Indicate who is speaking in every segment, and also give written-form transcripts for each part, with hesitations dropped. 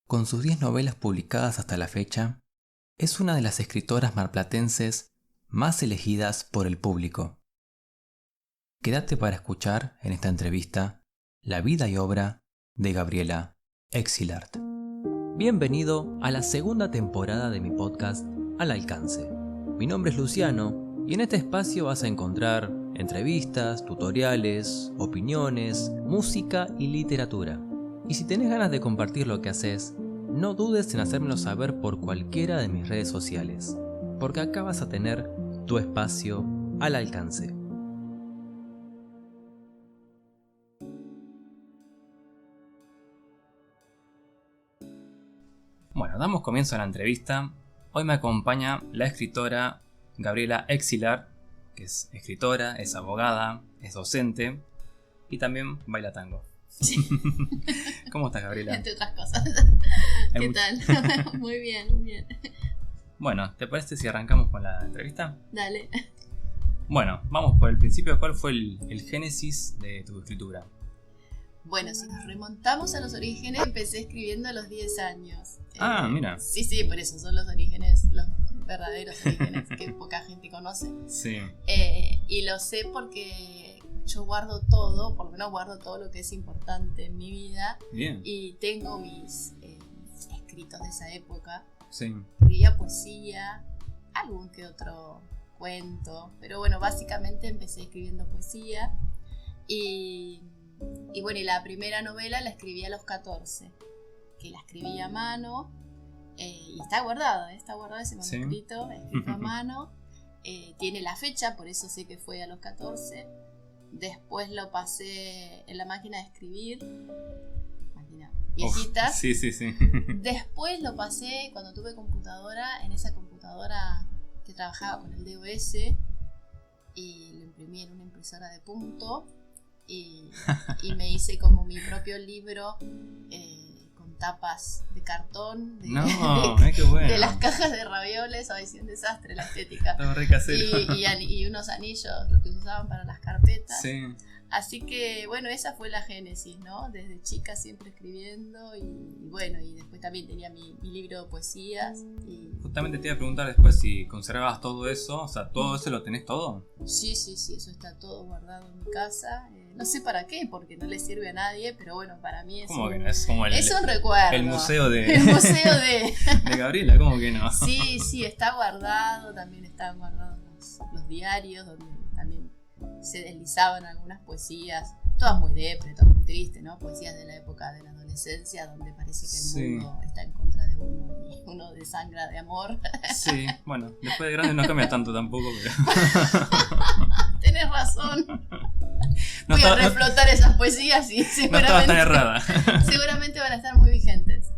Speaker 1: Con sus 10 novelas publicadas hasta la fecha, es una de las escritoras marplatenses más elegidas por el público. Quédate para escuchar en esta entrevista la vida y obra de Gabriela Exilart. Bienvenido a la segunda temporada de mi podcast Al Alcance. Mi nombre es Luciano y en este espacio vas a encontrar entrevistas, tutoriales, opiniones, música y literatura. Y si tenés ganas de compartir lo que haces, no dudes en hacérmelo saber por cualquiera de mis redes sociales, porque acá vas a tener tu espacio al alcance. Bueno, damos comienzo a la entrevista. Hoy me acompaña la escritora Gabriela Exilart, que es escritora, es abogada, es docente y también baila tango.
Speaker 2: Sí.
Speaker 1: ¿Cómo estás, Gabriela?
Speaker 2: Entre otras cosas. ¿Qué tal? Muy bien, muy bien.
Speaker 1: Bueno, ¿te parece si arrancamos con la entrevista?
Speaker 2: Dale.
Speaker 1: Bueno, vamos por el principio. ¿Cuál fue el génesis de tu escritura?
Speaker 2: Bueno, si nos remontamos a los orígenes, empecé escribiendo a los 10 años.
Speaker 1: Mira.
Speaker 2: Sí, por eso son los orígenes, los verdaderos orígenes que poca gente conoce.
Speaker 1: Sí.
Speaker 2: Y lo sé porque yo guardo todo, por lo menos guardo todo lo que es importante en mi vida.
Speaker 1: Bien.
Speaker 2: Y tengo mis escritos de esa época.
Speaker 1: Sí.
Speaker 2: Escribía poesía, algún que otro cuento, pero bueno, básicamente empecé escribiendo poesía y bueno, y la primera novela la escribí a los 14, que la escribí a mano y está guardado ese manuscrito, escrito a mano, tiene la fecha, por eso sé que fue a los 14. Después lo pasé en la máquina de escribir, máquina viejita.
Speaker 1: Sí.
Speaker 2: Después lo pasé cuando tuve computadora, en esa computadora que trabajaba con el DOS, y lo imprimí en una impresora de punto y me hice como mi propio libro con tapas de cartón
Speaker 1: qué bueno.
Speaker 2: de las cajas de ravioles. Ay, sí, un desastre la estética.
Speaker 1: Estaba re casero.
Speaker 2: Y unos anillos, los que se usaban para las carpetas.
Speaker 1: Sí.
Speaker 2: Así que bueno, esa fue la génesis, ¿no? Desde chica siempre escribiendo y bueno, y después también tenía mi libro de poesías.
Speaker 1: Justamente te iba a preguntar después si conservabas todo eso, o sea, ¿todo eso lo tenés todo?
Speaker 2: Sí, eso está todo guardado en mi casa. No sé para qué, porque no le sirve a nadie, pero bueno, para mí es
Speaker 1: ¿Cómo que no? Es como
Speaker 2: es un recuerdo.
Speaker 1: El museo de...
Speaker 2: El museo de...
Speaker 1: de Gabriela, ¿cómo que no?
Speaker 2: Sí, está guardado, también están guardados los diarios, donde también se deslizaban algunas poesías, todas muy depre, todas muy tristes, ¿no? Poesías de la época de la adolescencia, donde parece que el mundo está en contra de uno y uno desangra de amor.
Speaker 1: Sí, bueno, después de grande no cambia tanto tampoco, pero...
Speaker 2: Tenés razón. Voy a reflotar esas poesías y
Speaker 1: no estaba tan errada.
Speaker 2: Seguramente van a estar muy vigentes.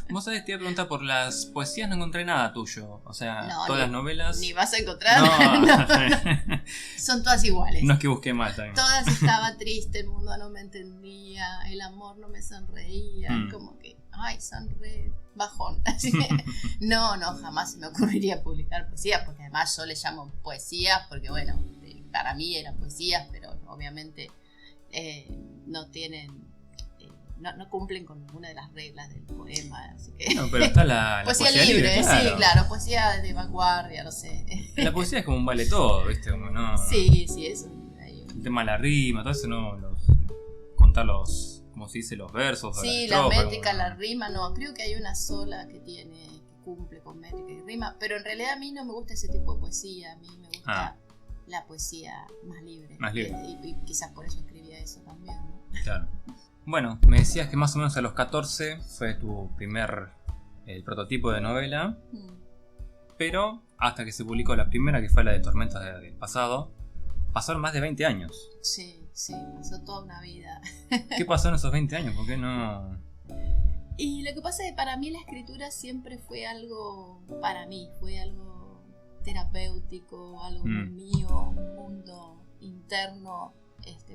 Speaker 1: Vos sabés, te iba a preguntar por las poesías, no encontré nada tuyo. O sea, todas las novelas.
Speaker 2: Ni vas a encontrar.
Speaker 1: No.
Speaker 2: Son todas iguales.
Speaker 1: No es que busqué mal también.
Speaker 2: Todas estaba triste, el mundo no me entendía, el amor no me sonreía, como que, ay, son re bajón. Así que, no, jamás se me ocurriría publicar poesías, porque además yo le llamo poesías, porque bueno, para mí eran poesías, pero obviamente no tienen... No cumplen con ninguna de las reglas del poema, así que...
Speaker 1: No, pero está la
Speaker 2: poesía libre, claro. Sí, claro, poesía de vanguardia, no sé.
Speaker 1: La poesía es como un vale todo, ¿viste? Como no...
Speaker 2: Sí, eso.
Speaker 1: El tema de la rima, todo eso, no... contar los... ¿cómo se dice? Los versos.
Speaker 2: Sí, la métrica, la rima, no. Creo que hay una sola que cumple con métrica y rima, pero en realidad a mí no me gusta ese tipo de poesía, a mí me gusta la poesía más libre. Y quizás por eso escribía eso también, ¿no? Claro.
Speaker 1: Bueno, me decías que más o menos a los 14 fue tu primer prototipo de novela, pero hasta que se publicó la primera, que fue la de Tormentas del Pasado, pasaron más de 20 años.
Speaker 2: Sí, pasó toda una vida.
Speaker 1: ¿Qué pasó en esos 20 años? ¿Por qué no...?
Speaker 2: Y lo que pasa es que para mí la escritura siempre fue algo, fue algo terapéutico, algo muy mío, un mundo interno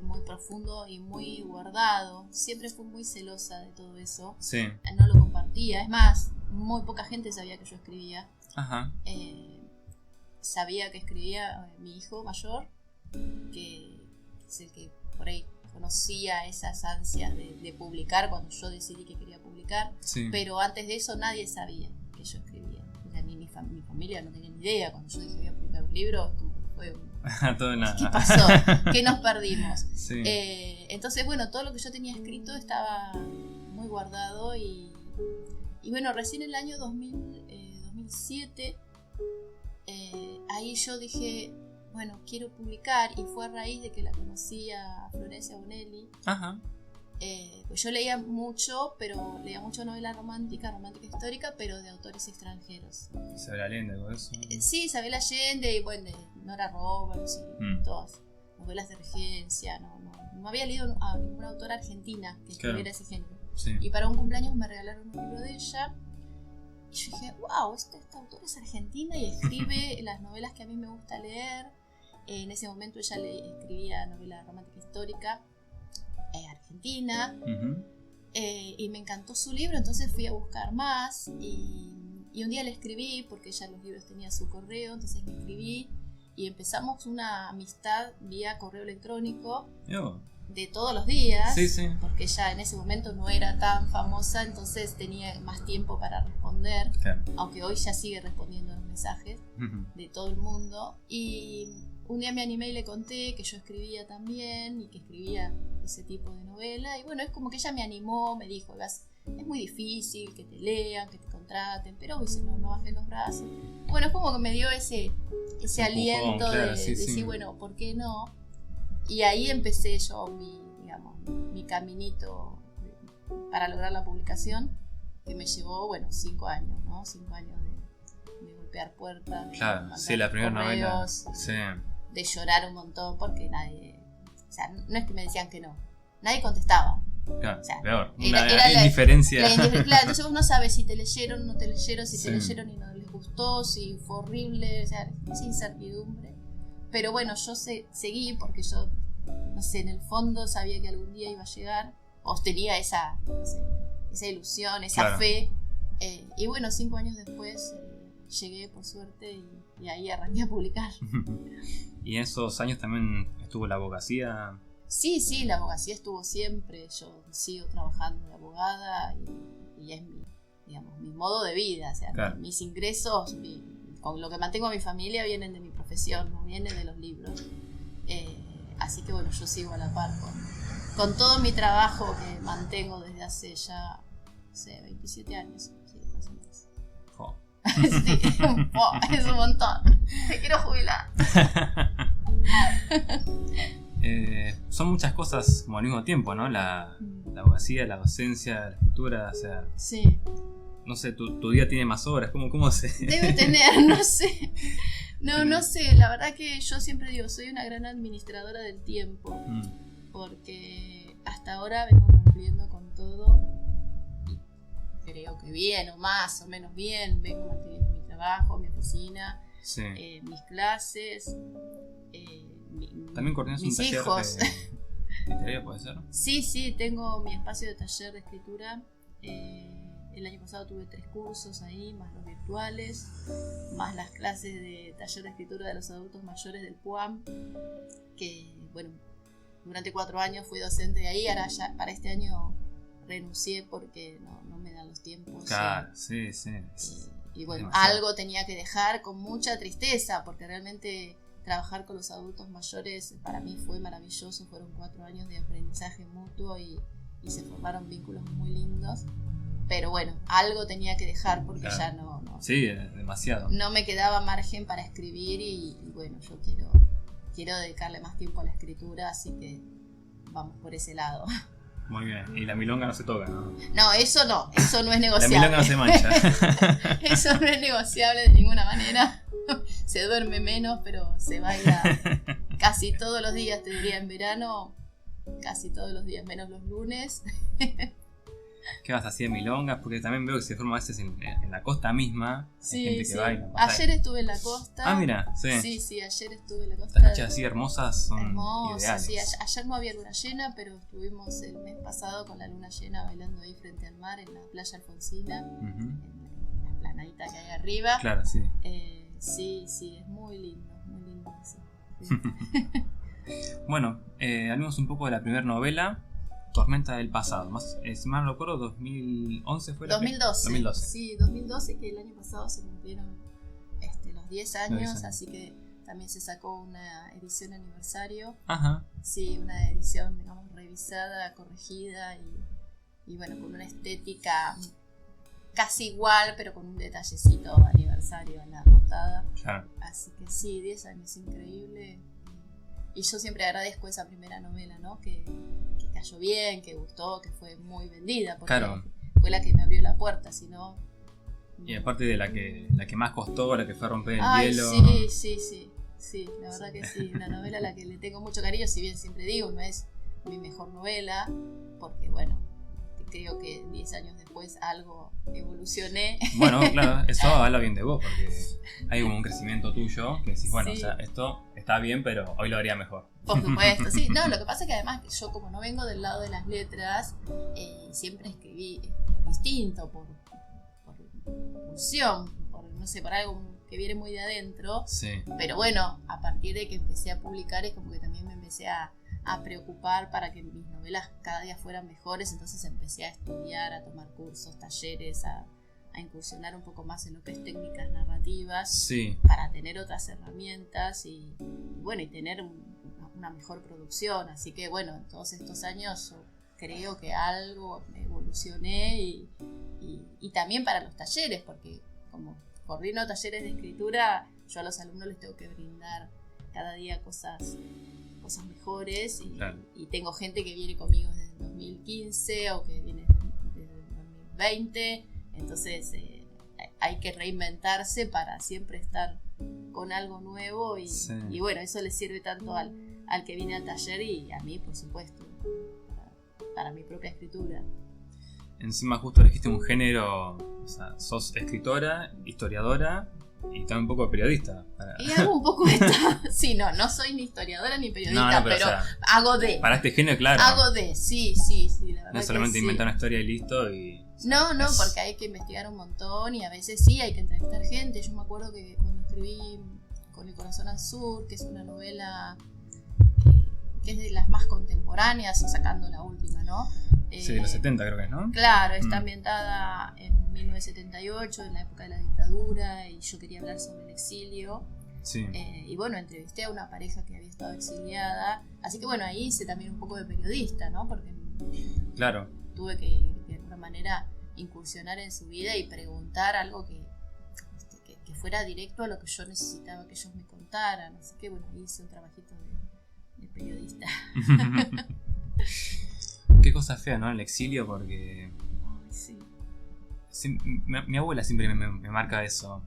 Speaker 2: muy profundo y muy guardado. Siempre fui muy celosa de todo eso.
Speaker 1: Sí.
Speaker 2: No lo compartía. Es más, muy poca gente sabía que yo escribía.
Speaker 1: Ajá.
Speaker 2: Sabía que escribía mi hijo mayor, que es el que por ahí conocía esas ansias de publicar cuando yo decidí que quería publicar,
Speaker 1: Sí.
Speaker 2: pero antes de eso nadie sabía que yo escribía. O sea, ni mi familia no tenía ni idea. Cuando yo dije voy a publicar un libro, como que fue
Speaker 1: Todo nada.
Speaker 2: ¿qué pasó? ¿Qué nos perdimos?
Speaker 1: Sí.
Speaker 2: Entonces, bueno, todo lo que yo tenía escrito estaba muy guardado y bueno, recién en el año 2007, ahí yo dije, bueno, quiero publicar, y fue a raíz de que la conocí a Florencia Bonelli.
Speaker 1: Ajá.
Speaker 2: Pues yo leía mucho novela romántica histórica, pero de autores extranjeros.
Speaker 1: Isabel Allende, algo de eso.
Speaker 2: Sí, Isabel Allende y bueno, de Nora Roberts y todas novelas de regencia. No había leído a ninguna autora argentina que escribiera ese género.
Speaker 1: Sí.
Speaker 2: Y para un cumpleaños me regalaron un libro de ella. Y yo dije, wow, esta autora es argentina y escribe las novelas que a mí me gusta leer. En ese momento ella escribía novela romántica histórica argentina.
Speaker 1: Uh-huh.
Speaker 2: Y me encantó su libro, entonces fui a buscar más. Y un día le escribí, porque ella los libros tenía su correo, entonces le escribí. Y empezamos una amistad vía correo electrónico. De todos los días,
Speaker 1: sí, sí.
Speaker 2: Porque ella en ese momento no era tan famosa, entonces tenía más tiempo para responder,
Speaker 1: Claro.
Speaker 2: aunque hoy ya sigue respondiendo los mensajes de todo el mundo. Y un día me animé y le conté que yo escribía también y que escribía ese tipo de novela, y bueno, es como que ella me animó, me dijo, es muy difícil que te lean, que te contraten, pero dice, no bajes los brazos. Bueno, es como que me dio ese aliento,
Speaker 1: claro,
Speaker 2: de
Speaker 1: sí,
Speaker 2: decir,
Speaker 1: sí.
Speaker 2: bueno, ¿por qué no? Y ahí empecé yo mi caminito para lograr la publicación, que me llevó, 5 años, ¿no? 5 años de golpear puertas.
Speaker 1: Claro, sí, la primera novela. Sí.
Speaker 2: De llorar un montón porque nadie... O sea, no es que me decían que no. Nadie contestaba.
Speaker 1: Claro,
Speaker 2: O sea,
Speaker 1: peor.
Speaker 2: era
Speaker 1: Una indiferencia.
Speaker 2: Claro, entonces vos no sabes si te leyeron o no te leyeron, si
Speaker 1: Sí.
Speaker 2: te leyeron y no les gustó, si fue horrible, o sea, esa incertidumbre. Pero bueno, yo seguí porque yo, no sé, en el fondo sabía que algún día iba a llegar, o tenía esa ilusión, esa
Speaker 1: Claro.
Speaker 2: fe. Y bueno, 5 años después llegué por suerte y ahí arranqué a publicar.
Speaker 1: ¿Y en esos años también estuvo la abogacía?
Speaker 2: Sí, la abogacía estuvo siempre. Yo sigo trabajando de abogada y es mi modo de vida. O sea,
Speaker 1: Claro.
Speaker 2: mis ingresos, con lo que mantengo a mi familia, vienen de mi profesión, no vienen de los libros. Así que bueno, yo sigo a la par con todo mi trabajo que mantengo desde hace ya, no sé, 27 años. Sí, más o menos.
Speaker 1: Oh.
Speaker 2: Sí, es un montón. Me quiero jubilar.
Speaker 1: Son muchas cosas como al mismo tiempo, ¿no? La abogacía, la docencia, la escritura, o sea,
Speaker 2: Sí.
Speaker 1: no sé, tu día tiene más horas, ¿cómo se...?
Speaker 2: Debe tener, no sé. No sé, la verdad que yo siempre digo, soy una gran administradora del tiempo, porque hasta ahora vengo cumpliendo con todo, y creo que bien o más o menos bien, vengo manteniendo mi trabajo, mi oficina,
Speaker 1: Sí.
Speaker 2: mis clases,
Speaker 1: También coordinas un
Speaker 2: mis
Speaker 1: taller
Speaker 2: hijos.
Speaker 1: de literaria, ¿puede ser?
Speaker 2: Sí, tengo mi espacio de taller de escritura. El año pasado tuve 3 cursos ahí, más los virtuales, más las clases de taller de escritura de los adultos mayores del PUAM, que bueno, durante 4 años fui docente de ahí. Ahora ya para este año renuncié porque no me dan los tiempos.
Speaker 1: Claro, sí.
Speaker 2: Y bueno,
Speaker 1: Demasiado.
Speaker 2: algo tenía que dejar con mucha tristeza, porque realmente trabajar con los adultos mayores para mí fue maravilloso. Fueron 4 años de aprendizaje mutuo y se formaron vínculos muy lindos. Pero bueno, algo tenía que dejar porque
Speaker 1: Claro.
Speaker 2: ya no
Speaker 1: Sí, demasiado.
Speaker 2: no me quedaba margen para escribir y bueno, yo quiero dedicarle más tiempo a la escritura, así que vamos por ese lado.
Speaker 1: Muy bien. Y la milonga no se toca, ¿no?
Speaker 2: No es
Speaker 1: La
Speaker 2: negociable.
Speaker 1: milonga no se mancha.
Speaker 2: Eso no es negociable de ninguna manera. Se duerme menos, pero se baila casi todos los días, te diría en verano, casi todos los días, menos los lunes.
Speaker 1: ¿Qué vas a hacer de milongas? Porque también veo que se forma a veces en la costa misma. Hay gente que baila.
Speaker 2: Ayer estuve en la costa.
Speaker 1: Ah, mira, sí.
Speaker 2: Sí, ayer estuve en la costa.
Speaker 1: Estas noches así hermosas son
Speaker 2: Hermoso,
Speaker 1: ideales.
Speaker 2: sí. Ayer no había luna llena, pero estuvimos el mes pasado con la luna llena bailando ahí frente al mar en la playa Alfonsina,
Speaker 1: Ujú.
Speaker 2: en la planadita que hay arriba.
Speaker 1: Claro, sí.
Speaker 2: Sí, es muy lindo eso. Sí.
Speaker 1: Bueno, hablemos un poco de la primera novela, Tormenta del pasado. Si mal no recuerdo, 2011 fue la
Speaker 2: 2012.
Speaker 1: 2012.
Speaker 2: Sí, 2012, que el año pasado se cumplieron los 10 años, así que también se sacó una edición aniversario.
Speaker 1: Ajá.
Speaker 2: Sí, una edición, digamos, revisada, corregida y bueno, con una estética casi igual, pero con un detallecito aniversario en la portada.
Speaker 1: Claro.
Speaker 2: Así que sí, 10 años, increíble. Y yo siempre agradezco esa primera novela, ¿no? Que cayó bien, que gustó, que fue muy vendida, porque
Speaker 1: claro.
Speaker 2: Fue la que me abrió la puerta, si no...
Speaker 1: Y aparte de la que más costó, la que fue a romper el hielo.
Speaker 2: Sí, la verdad que sí, una novela a la que le tengo mucho cariño, si bien siempre digo, no es mi mejor novela, porque bueno, creo que 10 años después algo evolucioné.
Speaker 1: Bueno, claro, eso habla bien de vos, porque hay como un crecimiento tuyo, que decís, bueno, sí. O sea, esto está bien, pero hoy lo haría mejor.
Speaker 2: Por supuesto, sí. No, lo que pasa es que además yo como no vengo del lado de las letras, siempre escribí distinto, por pulsión, no sé, por algo que viene muy de adentro.
Speaker 1: Sí.
Speaker 2: Pero bueno, a partir de que empecé a publicar es como que también me empecé a preocupar para que mis novelas cada día fueran mejores, entonces empecé a estudiar, a tomar cursos, talleres, a incursionar un poco más en lo que es técnicas narrativas,
Speaker 1: sí.
Speaker 2: Para tener otras herramientas y bueno, y tener una mejor producción. Así que bueno, en todos estos años yo creo que algo evolucioné y también para los talleres, porque como coordino talleres de escritura, yo a los alumnos les tengo que brindar cada día cosas mejores
Speaker 1: claro.
Speaker 2: Y tengo gente que viene conmigo desde el 2015 o que viene desde el 2020, entonces hay que reinventarse para siempre estar con algo nuevo y bueno, eso le sirve tanto al que viene al taller y a mí, por supuesto, para mi propia escritura.
Speaker 1: Encima justo elegiste un género, o sea, sos escritora, historiadora y también un poco periodista.
Speaker 2: Y hago un poco esto. Sí, no soy ni historiadora ni periodista, pero o sea, hago de.
Speaker 1: Para este género, claro.
Speaker 2: Hago de, sí, la verdad.
Speaker 1: No solamente inventar una historia y listo y...
Speaker 2: No, porque hay que investigar un montón y a veces sí hay que entrevistar gente. Yo me acuerdo que cuando escribí Con el corazón al sur, que es una novela que es de las más contemporáneas, sacando la última, ¿no?
Speaker 1: Sí, de los 70 creo que es, ¿no?
Speaker 2: Claro, está ambientada en 1978, en la época de la dictadura, y yo quería hablar sobre el exilio.
Speaker 1: Sí.
Speaker 2: Y bueno, entrevisté a una pareja que había estado exiliada, así que bueno, ahí hice también un poco de periodista, ¿no? Porque
Speaker 1: claro.
Speaker 2: Tuve que de alguna manera incursionar en su vida y preguntar algo que fuera directo a lo que yo necesitaba que ellos me contaran, así que bueno, ahí hice un trabajito de periodista.
Speaker 1: Qué cosa fea, ¿no? El exilio, porque...
Speaker 2: Ay,
Speaker 1: sí. Mi abuela siempre me marca eso.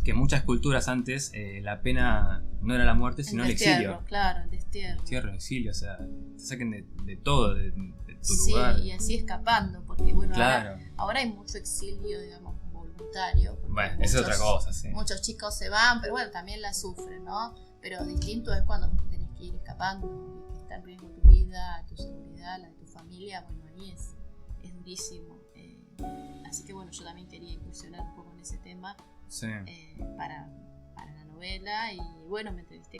Speaker 1: Que en muchas culturas antes la pena no era la muerte, sino el exilio.
Speaker 2: Claro, el destierro.
Speaker 1: Destierro, exilio, o sea, te saquen de todo, de tu lugar.
Speaker 2: Sí, y así escapando, porque bueno,
Speaker 1: claro.
Speaker 2: ahora hay mucho exilio, digamos, voluntario.
Speaker 1: Bueno, esa es otra cosa, sí.
Speaker 2: Muchos chicos se van, pero bueno, también la sufren, ¿no? Pero distinto es cuando tenés que ir escapando, que está en riesgo tu vida, tu seguridad, la de tu familia, bueno, ahí es durísimo. Así que bueno, yo también quería incursionar un poco en ese tema.
Speaker 1: Sí.
Speaker 2: Para la novela y bueno, me entrevisté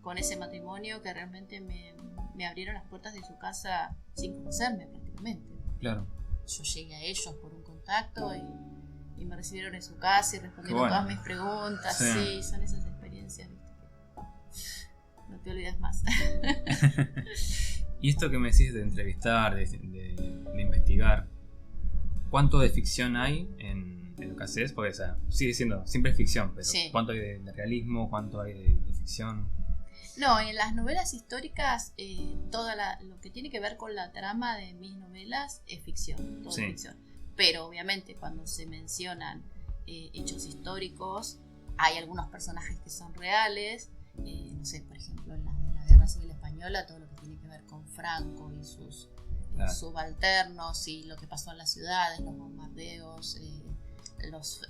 Speaker 2: con ese matrimonio que realmente me abrieron las puertas de su casa sin conocerme prácticamente.
Speaker 1: Claro.
Speaker 2: Yo llegué a ellos por un contacto y me recibieron en su casa y respondieron todas mis preguntas. Sí, son esas experiencias, ¿viste? Que no te olvidas más.
Speaker 1: Y esto que me decís de entrevistar, de investigar, ¿cuánto de ficción hay en lo que haces? Porque o sea, sigue siendo, siempre es ficción, pero sí. ¿Cuánto hay de realismo? ¿Cuánto hay de ficción?
Speaker 2: No, en las novelas históricas, lo que tiene que ver con la trama de mis novelas es ficción, todo es ficción. Pero obviamente cuando se mencionan hechos históricos, hay algunos personajes que son reales. No sé, por ejemplo, en las de la Guerra Civil Española, todo lo que tiene que ver con Franco y sus subalternos y lo que pasó en las ciudades, los bombardeos, los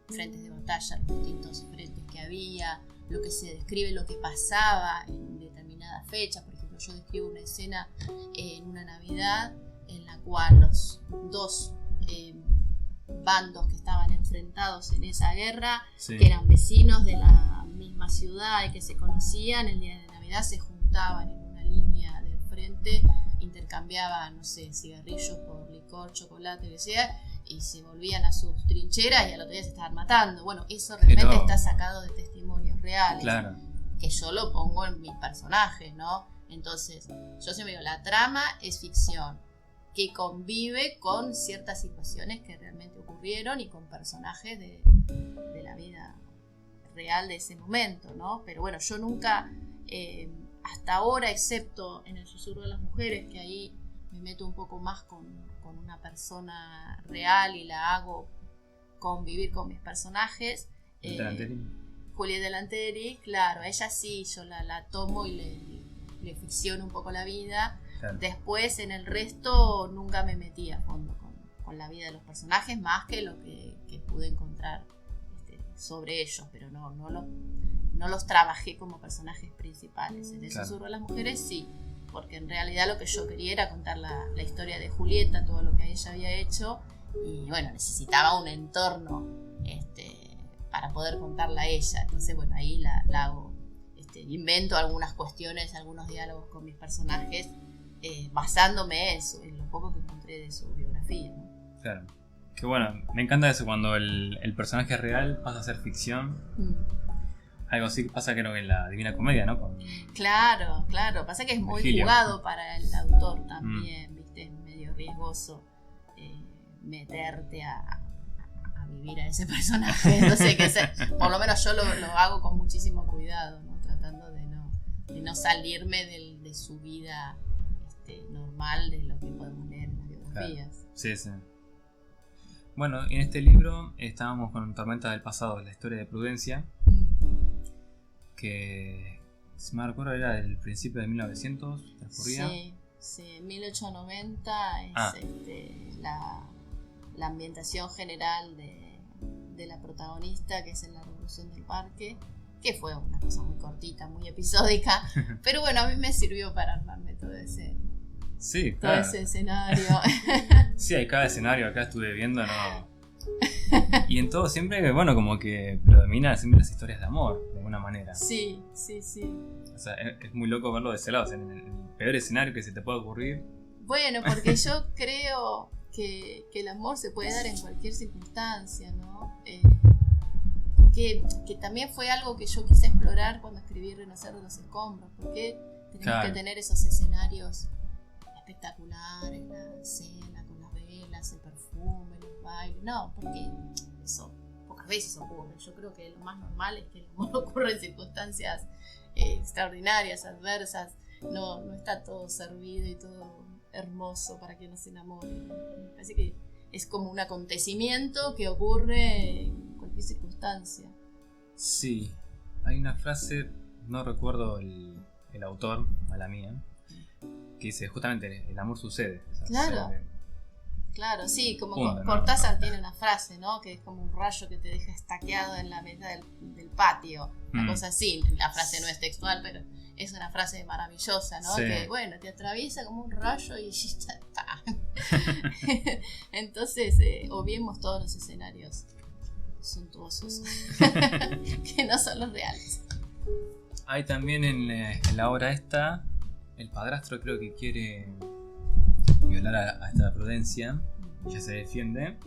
Speaker 2: frentes de batalla, los distintos frentes que había, lo que se describe, lo que pasaba en determinada fecha. Por ejemplo, yo describo una escena en una Navidad en la cual los dos bandos que estaban enfrentados en esa guerra, que eran vecinos de la misma ciudad y que se conocían, el día de Navidad se juntaban juntaban en una línea del frente, intercambiaban, no sé, cigarrillos por licor, chocolate, lo que sea, y se volvían a sus trincheras y al otro día se estaban matando. Bueno, eso realmente está sacado de testimonios reales.
Speaker 1: Claro.
Speaker 2: Que yo lo pongo en mis personajes, ¿no? Entonces, yo siempre digo, la trama es ficción, que convive con ciertas situaciones que realmente ocurrieron y con personajes de la vida real de ese momento, ¿no? Pero bueno, yo nunca, hasta ahora, excepto en El susurro de las mujeres, que ahí me meto un poco más con una persona real y la hago convivir con mis personajes. Julieta Lanteri, claro, ella sí, yo la tomo y le ficciono un poco la vida. Claro. Después, en el resto, nunca me metí a fondo con la vida de los personajes, más que lo que pude encontrar sobre ellos, pero no los trabajé como personajes principales. En El susurro de las mujeres sí, porque en realidad lo que yo quería era contar la historia de Julieta, todo lo que ella había hecho, y bueno, necesitaba un entorno para poder contarla a ella. Entonces, bueno, ahí la hago, invento algunas cuestiones, algunos diálogos con mis personajes, basándome en lo poco que encontré de su biografía, ¿no?
Speaker 1: Claro. Que bueno, me encanta eso cuando el personaje real pasa a ser ficción. Algo así pasa creo que en la Divina Comedia, ¿no?
Speaker 2: Claro, pasa que es muy
Speaker 1: Virgilio.
Speaker 2: Jugado para el autor también, ¿viste? Es medio riesgoso meterte a vivir a ese personaje. Entonces, por lo menos yo lo hago con muchísimo cuidado, ¿no? Tratando de no salirme de su vida normal, de lo que podemos leer en las biografías.
Speaker 1: Claro. Sí. Bueno, en este libro estábamos con Tormenta del Pasado, la historia de Prudencia, que, si me recuerdo, era del principio de 1900, transcurría.
Speaker 2: Sí, 1890 es la ambientación general de la protagonista, que es en la Revolución del Parque, que fue una cosa muy cortita, muy episódica, pero bueno, a mí me sirvió para armarme todo ese escenario.
Speaker 1: Sí, hay cada escenario, acá estuve viendo, ¿no? Y en todo siempre, bueno, como que predomina siempre las historias de amor, de alguna manera.
Speaker 2: Sí.
Speaker 1: O sea, es muy loco verlo de ese lado, o sea, en el peor escenario que se te pueda ocurrir.
Speaker 2: Bueno, porque yo creo que el amor se puede dar en cualquier circunstancia, ¿no? Que también fue algo que yo quise explorar cuando escribí Renacer de los Escombros. ¿Por qué tenemos que tener esos escenarios espectaculares, la cena con las velas, el perfume, los bailes? No, porque eso pocas veces ocurre. Yo creo que lo más normal es que el amor ocurre en circunstancias extraordinarias, adversas. No está todo servido y todo hermoso para que uno se enamore. Me parece que es como un acontecimiento que ocurre en cualquier circunstancia.
Speaker 1: Sí, hay una frase, no recuerdo el autor, mala mía, que dice justamente el amor sucede. O sea,
Speaker 2: claro, sí, como
Speaker 1: punto,
Speaker 2: Cortázar
Speaker 1: ¿no?
Speaker 2: tiene una frase, ¿no? Que es como un rayo que te deja estaqueado en la mesa del patio, una cosa así. La frase no es textual, pero es una frase maravillosa, ¿no? Sí. Que bueno, te atraviesa como un rayo y ya está. Entonces, obviemos todos los escenarios suntuosos que no son los reales.
Speaker 1: Hay también en la obra esta, el padrastro creo que quiere violar a esta Prudencia, ella se defiende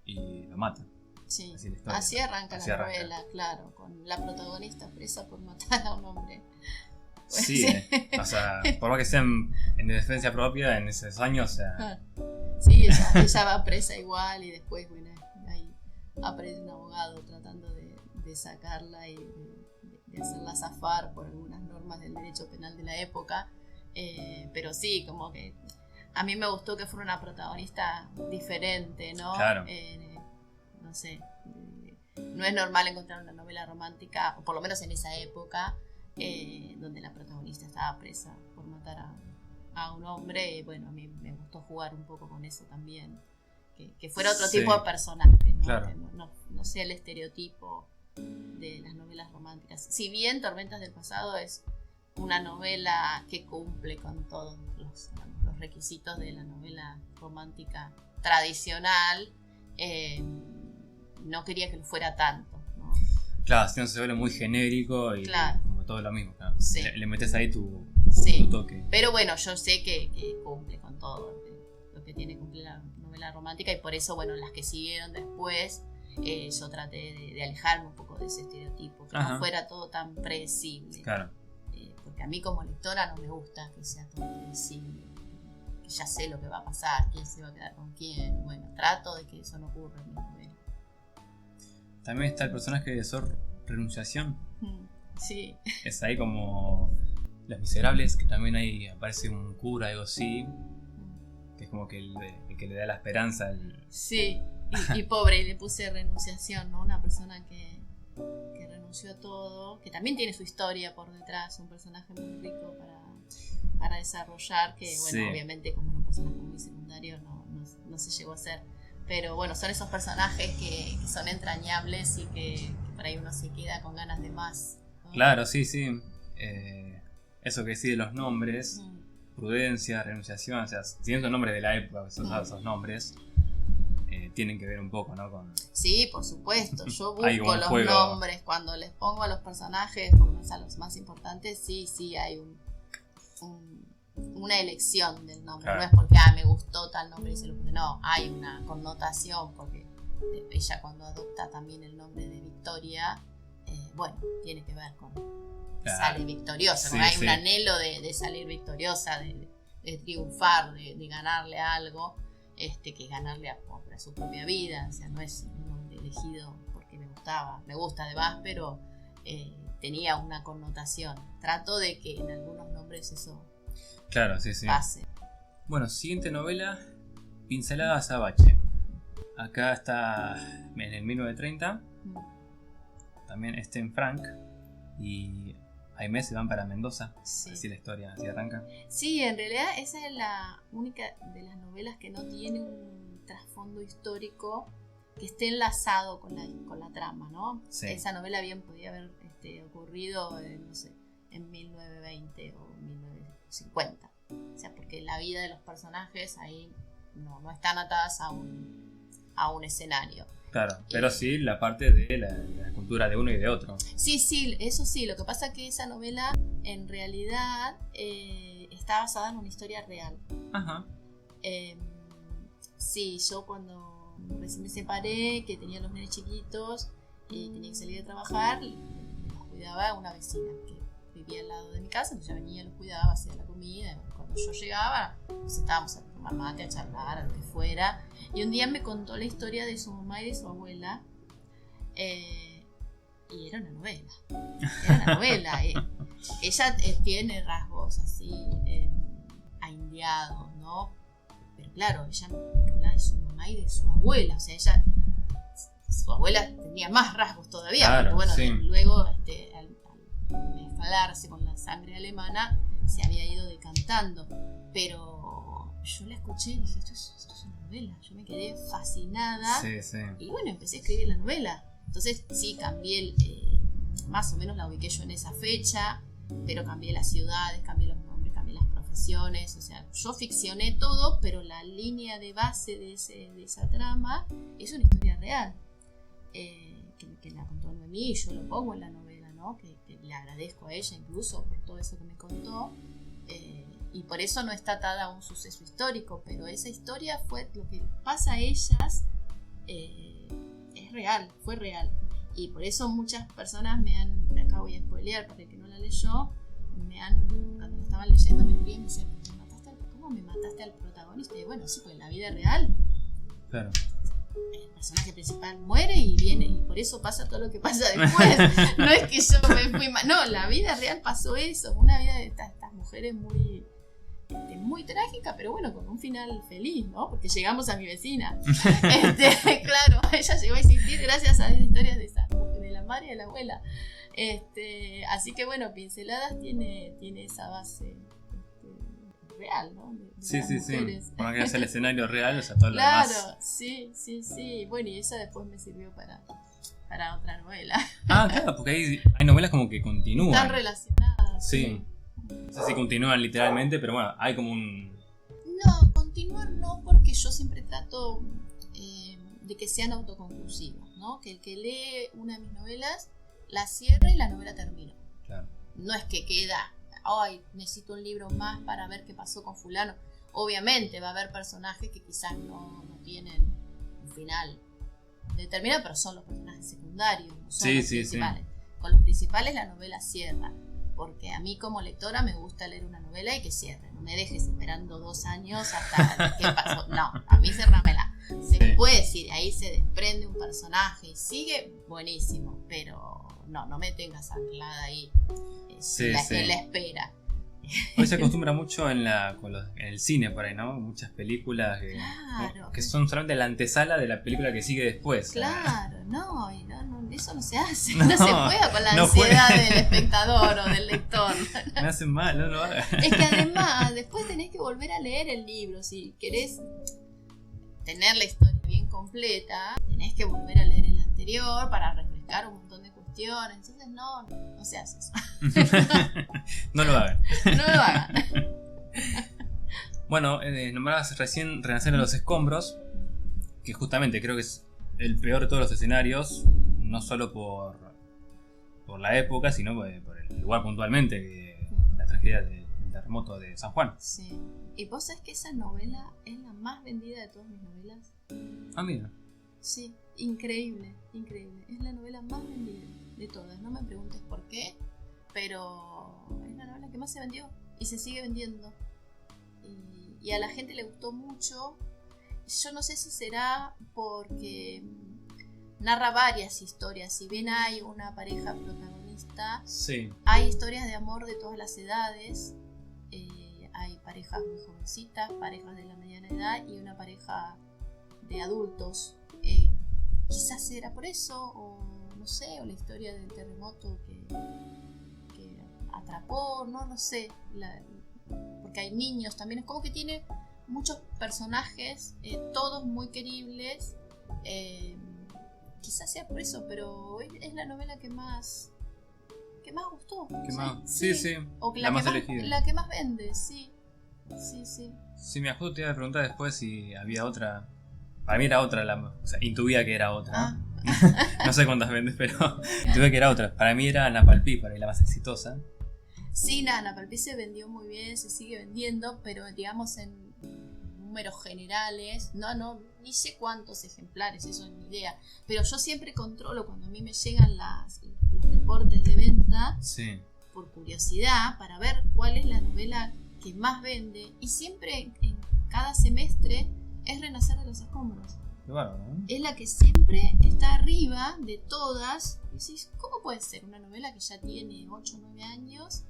Speaker 1: y lo mata.
Speaker 2: Sí, así arranca la novela, claro, con la protagonista presa por matar a un hombre. Bueno,
Speaker 1: sí, o sea, por más que sean en defensa propia en esos años, o sea...
Speaker 2: Sí, ella va presa igual y después, bueno, ahí aparece un abogado tratando de sacarla y de hacerla zafar por algunas normas del derecho penal de la época, pero sí, como que a mí me gustó que fuera una protagonista diferente, ¿no?
Speaker 1: Claro.
Speaker 2: No sé, no es normal encontrar una novela romántica, o por lo menos en esa época, donde la protagonista estaba presa por matar a un hombre. Bueno, a mí me gustó jugar un poco con eso también, que fuera otro tipo de personaje, ¿no?
Speaker 1: Claro.
Speaker 2: Que no sea el estereotipo de las novelas románticas. Si bien Tormentas del Pasado es una novela que cumple con todos los requisitos de la novela romántica tradicional, no quería que lo fuera tanto, ¿no?
Speaker 1: Claro, si no se vuelve muy genérico y
Speaker 2: claro.
Speaker 1: como todo lo mismo, claro.
Speaker 2: Sí.
Speaker 1: Le metes ahí tu toque.
Speaker 2: Pero bueno, yo sé que cumple con todo lo que tiene que cumplir la novela romántica, y por eso, bueno, las que siguieron después, yo traté de alejarme un poco de ese estereotipo, que no fuera todo tan predecible.
Speaker 1: Claro.
Speaker 2: Porque a mí como lectora no me gusta que sea todo predecible, que ya sé lo que va a pasar, quién se va a quedar con quién. Bueno, trato de que eso no ocurra en mi novela.
Speaker 1: También está el personaje de Sor Renunciación.
Speaker 2: Sí.
Speaker 1: Es ahí como Los Miserables, que también ahí aparece un cura, algo así, que es como que el que le da la esperanza.
Speaker 2: Sí, y pobre, le puse renunciación, ¿no? Una persona que renunció a todo, que también tiene su historia por detrás, un personaje muy rico para desarrollar, que bueno, sí, obviamente como era un personaje muy secundario no se llegó a hacer. Pero bueno, son esos personajes que son entrañables y que por ahí uno se queda con ganas de más, ¿no?
Speaker 1: Claro, sí. Eso que decís de los nombres, prudencia, renunciación, o sea, siguiendo el nombre de la época, esos nombres tienen que ver un poco, ¿no?
Speaker 2: Sí, por supuesto. Yo busco los nombres cuando les pongo a los personajes, por lo menos a los más importantes, sí hay una elección del nombre. Claro. No es porque me gustó tal nombre y se lo puse. No, hay una connotación, porque ella cuando adopta también el nombre de Victoria, bueno, tiene que ver con sale victoriosa, sí, hay un anhelo de salir victoriosa, de triunfar, de ganarle algo, que ganarle a su propia vida. O sea, no es un nombre elegido porque me gusta además, pero tenía una connotación. Trato de que en algunos nombres eso pase.
Speaker 1: Bueno, siguiente novela, Pinceladas Abache. Acá está en el 1930. También Sten Frank y Aimé se van para Mendoza. Sí. Así la historia, así arranca.
Speaker 2: Sí, en realidad esa es la única de las novelas que no tiene un trasfondo histórico que esté enlazado con la trama, ¿no? Sí. Esa novela bien podía haber ocurrido, no sé, en 1920 o 1950. O sea, porque la vida de los personajes ahí no están atadas a un escenario.
Speaker 1: Claro, pero sí la parte de la cultura de uno y de otro.
Speaker 2: Sí, eso sí. Lo que pasa es que esa novela en realidad está basada en una historia real.
Speaker 1: Ajá.
Speaker 2: Sí, yo cuando recién me separé, que tenía los nenes chiquitos y tenía que salir a trabajar, los cuidaba una vecina que vivía al lado de mi casa, entonces ella venía, los cuidaba, hacía la comida. Cuando yo llegaba, nos sentábamos a tomar mate, a charlar, a lo que fuera. Y un día me contó la historia de su mamá y de su abuela. Y era una novela. Ella tiene rasgos así aindiados, ¿no? Pero claro, ella habla de su mamá y de su abuela. O sea, su abuela tenía más rasgos todavía.
Speaker 1: Claro,
Speaker 2: porque bueno,
Speaker 1: sí.
Speaker 2: Luego al mezclarse con la sangre alemana se había ido decantando. Pero yo la escuché y dije, esto es una novela. Yo me quedé fascinada.
Speaker 1: Sí.
Speaker 2: Y bueno, empecé a escribir la novela. Entonces sí, cambié, más o menos la ubiqué yo en esa fecha, pero cambié las ciudades, cambié los nombres, cambié las profesiones. O sea, yo ficcioné todo, pero la línea de base de esa trama es una historia real. Que la contó Noemí y yo lo pongo en la novela, ¿no? Que le agradezco a ella incluso por todo eso que me contó. Y por eso no está atada a un suceso histórico, pero esa historia fue lo que pasa a ellas, es real, fue real. Y por eso muchas personas acá voy a spoilear para el que no la leyó, cuando la estaban leyendo me escribían y me decían, ¿cómo me mataste al protagonista? Y bueno, sí, pues en la vida real.
Speaker 1: Claro.
Speaker 2: El personaje principal muere y viene, y por eso pasa todo lo que pasa después. No es que yo me fui mal. No, la vida real pasó eso. Una vida de estas mujeres muy trágica, pero bueno, con un final feliz, ¿no? Porque llegamos a mi vecina. Claro, ella llegó a existir gracias a las historias de la madre y de la abuela. Así que bueno, Pinceladas tiene esa base real, ¿no?
Speaker 1: Sí. Bueno, que es el escenario real, o sea, todo lo demás.
Speaker 2: Claro, sí. Bueno, y esa después me sirvió para otra novela.
Speaker 1: Claro, porque hay novelas como que continúan.
Speaker 2: Están relacionadas.
Speaker 1: Sí. No sé si continúan literalmente, pero bueno, hay como un...
Speaker 2: No, continúan no, porque yo siempre trato de que sean autoconclusivas, ¿no? Que el que lee una de mis novelas la cierre y la novela termina.
Speaker 1: Claro.
Speaker 2: no es que queda, ay, necesito un libro más para ver qué pasó con fulano. Obviamente va a haber personajes que quizás no tienen un final determinado, pero son los personajes secundarios, no son los principales. Con los principales la novela cierra, porque a mí como lectora me gusta leer una novela y que cierre, no me dejes esperando 2 años hasta qué pasó. No, a mí cerrámela. Después, si de ahí se desprende un personaje y sigue, buenísimo, pero no me tengas anclada ahí en la espera.
Speaker 1: Hoy se acostumbra mucho en el cine por ahí, ¿no? Muchas películas que son solamente la antesala de la película que sigue después.
Speaker 2: Claro, no, eso no se hace. No se juega con la ansiedad del espectador o del lector.
Speaker 1: Me hacen mal, no lo hagas.
Speaker 2: Es que además, después tenés que volver a leer el libro. Si querés tener la historia bien completa, tenés que volver a leer el anterior para refrescar un montón de cuestiones. Entonces no se hace eso.
Speaker 1: No lo hagan.
Speaker 2: No lo hagan.
Speaker 1: Bueno, nombrabas recién Renacer de los Escombros, que justamente creo que es el peor de todos los escenarios, no solo por la época, sino por el lugar puntualmente, la tragedia del terremoto de San Juan.
Speaker 2: Sí. ¿Y vos sabés que esa novela es la más vendida de todas mis novelas?
Speaker 1: Ah, mira.
Speaker 2: Sí, increíble. Es la novela más vendida de todas. No me preguntes por qué, pero es la novela que más se vendió y se sigue vendiendo. Y a la gente le gustó mucho. Yo no sé si será porque narra varias historias. Si bien hay una pareja protagonista, hay historias de amor de todas las edades. Hay parejas muy jovencitas, parejas de la mediana edad y una pareja de adultos. Quizás era por eso, o no sé, o la historia del terremoto que atrapó, no sé, porque hay niños también. Es como que tiene muchos personajes, todos muy queribles. Quizás sea por eso, pero es la novela que más gustó.
Speaker 1: Sí.
Speaker 2: O la que más vende, sí.
Speaker 1: Sí, me acuerdo, te iba a preguntar después si había otra. Para mí era otra, intuía que era otra. No sé cuántas vendes, pero intuía que era otra. Para mí era Ana Palpí, para mí la más exitosa.
Speaker 2: Sí, Ana Palpí se vendió muy bien, se sigue vendiendo, pero digamos en números generales, ni sé cuántos ejemplares, eso es mi idea. Pero yo siempre controlo cuando a mí me llegan los reportes de venta, por curiosidad, para ver cuál es la novela que más vende. Y siempre en cada semestre es Renacer de los Escombros.
Speaker 1: Claro, ¿no?
Speaker 2: Es la que siempre está arriba de todas. Y decís, ¿cómo puede ser una novela que ya tiene 8 o 9 años?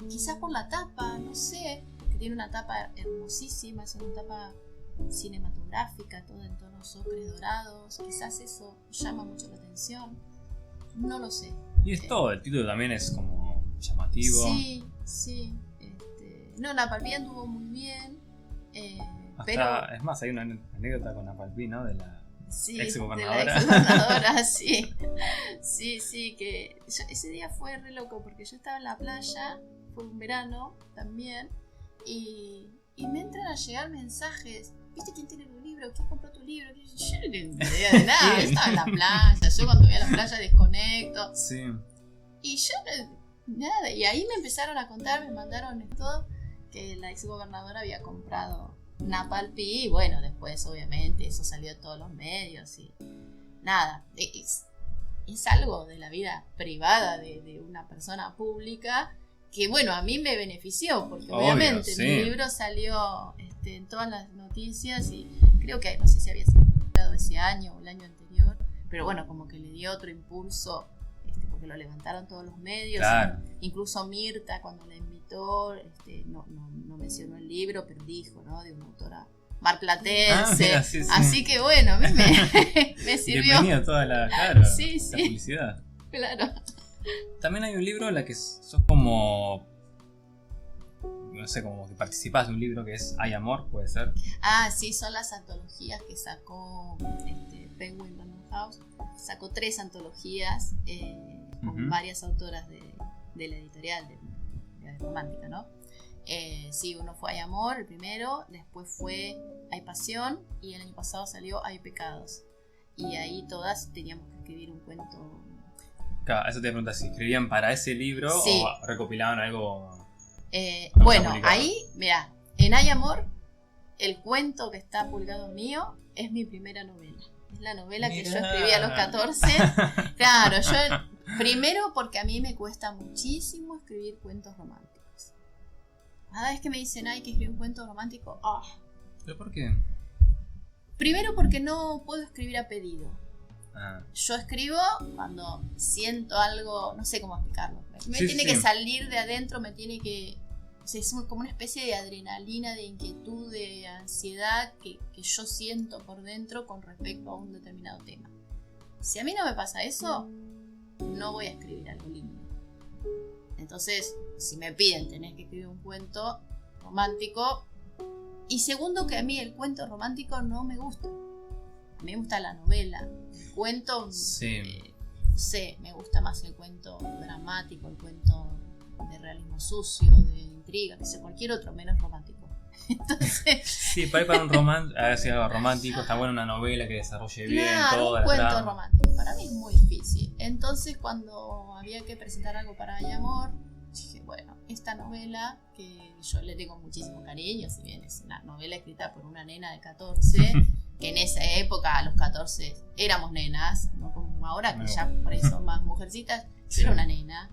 Speaker 2: Quizás por la tapa, no sé, porque tiene una tapa hermosísima, es una tapa cinematográfica, toda en tonos ocres dorados. Quizás eso llama mucho la atención. No lo sé.
Speaker 1: Y es todo, el título también es como llamativo.
Speaker 2: Sí. La Palpí anduvo muy bien.
Speaker 1: Pero es más, hay una anécdota con Napalpí, ¿no? De la ex gobernadora.
Speaker 2: De la ex gobernadora, sí, que ese día fue re loco porque yo estaba en la playa, fue un verano también, y me entran a llegar mensajes. ¿Viste quién tiene tu libro? ¿Quién compró tu libro? Yo no tenía idea de nada, yo estaba en la playa, yo cuando voy a la playa desconecto.
Speaker 1: Sí.
Speaker 2: Y yo nada, y ahí me empezaron a contar, me mandaron todo, que la ex gobernadora había comprado Napalpí, y bueno, después obviamente eso salió a todos los medios y nada, es algo de la vida privada de una persona pública que bueno, a mí me benefició porque obviamente mi libro salió en todas las noticias y creo que no sé si había sido publicado ese año o el año anterior, pero bueno, como que le dio otro impulso porque lo levantaron todos los medios.
Speaker 1: Claro.
Speaker 2: Incluso Mirta cuando la invitó no mencionó el libro, pero dijo, ¿no? De una autora marplatense.
Speaker 1: Mira, sí.
Speaker 2: Así que bueno, a mí me sirvió.
Speaker 1: Bienvenida toda la
Speaker 2: sí.
Speaker 1: publicidad.
Speaker 2: Claro.
Speaker 1: También hay un libro en la que sos como, no sé, como que participás de un libro que es Hay Amor, ¿puede ser?
Speaker 2: Sí, son las antologías que sacó Penguin Random House. Sacó 3 antologías con varias autoras de la editorial de romántica, ¿no? Sí, uno fue Hay Amor, el primero, después fue Hay Pasión y el año pasado salió Hay Pecados. Y ahí todas teníamos que escribir un cuento
Speaker 1: Claro, eso te pregunta si escribían para ese libro
Speaker 2: Sí.
Speaker 1: o recopilaban algo.
Speaker 2: Bueno,
Speaker 1: publicado.
Speaker 2: ahí, mira, en Hay Amor, el cuento que está publicado mío es mi primera novela. Es la novela que yo escribí a los 14. Claro, yo primero porque a mí me cuesta muchísimo escribir cuentos románticos. Cada vez que me dicen, hay que escribir un cuento romántico,
Speaker 1: ¿Pero por qué?
Speaker 2: Primero porque no puedo escribir a pedido.
Speaker 1: Ah.
Speaker 2: Yo escribo cuando siento algo, no sé cómo explicarlo. Me
Speaker 1: Sí,
Speaker 2: tiene
Speaker 1: sí.
Speaker 2: que salir de adentro, me tiene que... O sea, es como una especie de adrenalina, de inquietud, de ansiedad que yo siento por dentro con respecto a un determinado tema. Si a mí no me pasa eso, no voy a escribir algo lindo. Entonces, si me piden, tenés que escribir un cuento romántico. Y segundo, que a mí el cuento romántico no me gusta. A mí me gusta la novela. El cuento,
Speaker 1: Sí.
Speaker 2: no sé, me gusta más el cuento dramático, el cuento de realismo sucio, de intriga, que sé, cualquier otro, menos romántico. Entonces,
Speaker 1: Sí, para un romance, a ver si algo romántico, está bueno una novela que desarrolle bien
Speaker 2: claro,
Speaker 1: toda
Speaker 2: un
Speaker 1: la
Speaker 2: cuento
Speaker 1: trama.
Speaker 2: romántico para mí es muy difícil. Entonces, cuando había que presentar algo para Hay Amor, dije, bueno, esta novela que yo le tengo muchísimo cariño, si bien es una novela escrita por una nena de 14, que en esa época a los 14 éramos nenas, no como ahora que
Speaker 1: No.
Speaker 2: ya por ahí son más mujercitas,
Speaker 1: Sí.
Speaker 2: era una nena.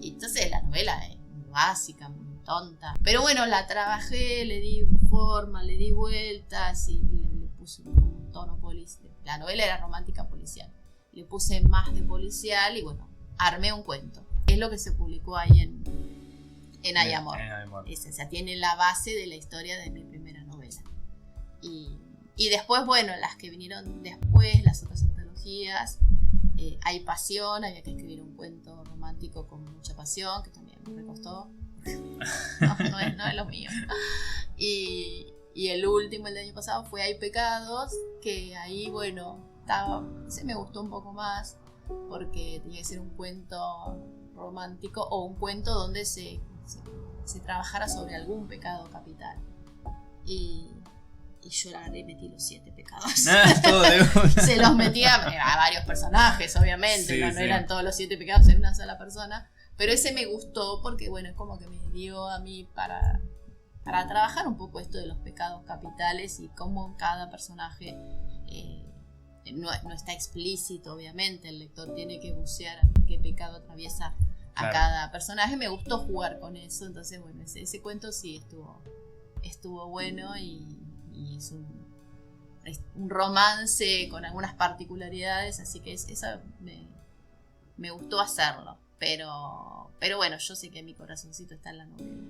Speaker 2: Y entonces la novela es muy básica, muy tonta. Pero bueno, la trabajé, le di forma, le di vueltas y le puse un tono policial. La novela era romántica policial. Le puse más de policial y bueno, armé un cuento. Es lo que se publicó ahí en Hay Amor.
Speaker 1: En Hay Amor.
Speaker 2: O sea, tiene la base de la historia de mi primera novela. Y después, bueno, las que vinieron después, las otras antologías, Hay Pasión, había que escribir un cuento romántico con mucha pasión, que también me costó. No es lo mío. Y el último, el del año pasado, fue Hay Pecados, que ahí, bueno, se me gustó un poco más, porque tenía que ser un cuento romántico o un cuento donde se trabajara sobre algún pecado capital. Y yo la agarré y metí los 7 pecados.
Speaker 1: Todo de una.
Speaker 2: Se los metía a varios personajes, obviamente,
Speaker 1: Sí,
Speaker 2: no
Speaker 1: sí.
Speaker 2: eran todos los 7 pecados en una sola persona, pero ese me gustó porque, bueno, es como que me dio a mí para trabajar un poco esto de los pecados capitales y cómo cada personaje no está explícito, obviamente, el lector tiene que bucear a ver qué pecado atraviesa a
Speaker 1: Claro.
Speaker 2: cada personaje. Me gustó jugar con eso, entonces, bueno, ese cuento sí estuvo bueno y es un romance con algunas particularidades, así que eso me gustó hacerlo, pero bueno, yo sé que mi corazoncito está en la novela.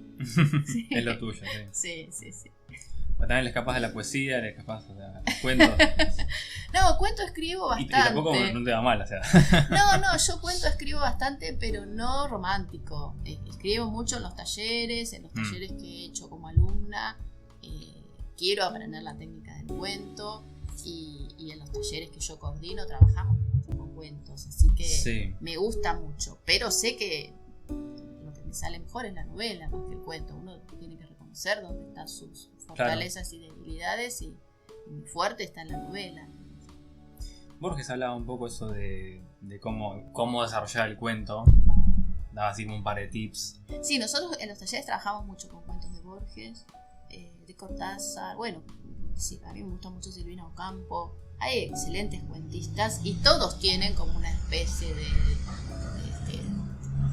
Speaker 2: Sí.
Speaker 1: Es lo tuyo, sí.
Speaker 2: Sí.
Speaker 1: Pero también le escapas de la poesía, le escapas de los cuentos.
Speaker 2: No, cuento escribo
Speaker 1: Y
Speaker 2: bastante.
Speaker 1: tampoco no te va mal, o sea.
Speaker 2: No, yo cuento escribo bastante, pero no romántico. Escribo mucho en los talleres que he hecho como alumna. Quiero aprender la técnica del cuento y en los talleres que yo coordino trabajamos mucho con cuentos, así que
Speaker 1: Sí.
Speaker 2: me gusta mucho, pero sé que lo que me sale mejor es la novela más que el cuento. Uno tiene que reconocer dónde están sus fortalezas y debilidades y mi fuerte está en la novela.
Speaker 1: Borges hablaba un poco eso de cómo desarrollar el cuento. Daba así como un par de tips.
Speaker 2: Sí, nosotros en los talleres trabajamos mucho con cuentos de Borges, de Cortázar, bueno, sí, a mí me gusta mucho Silvina Ocampo. Hay excelentes cuentistas y todos tienen como una especie de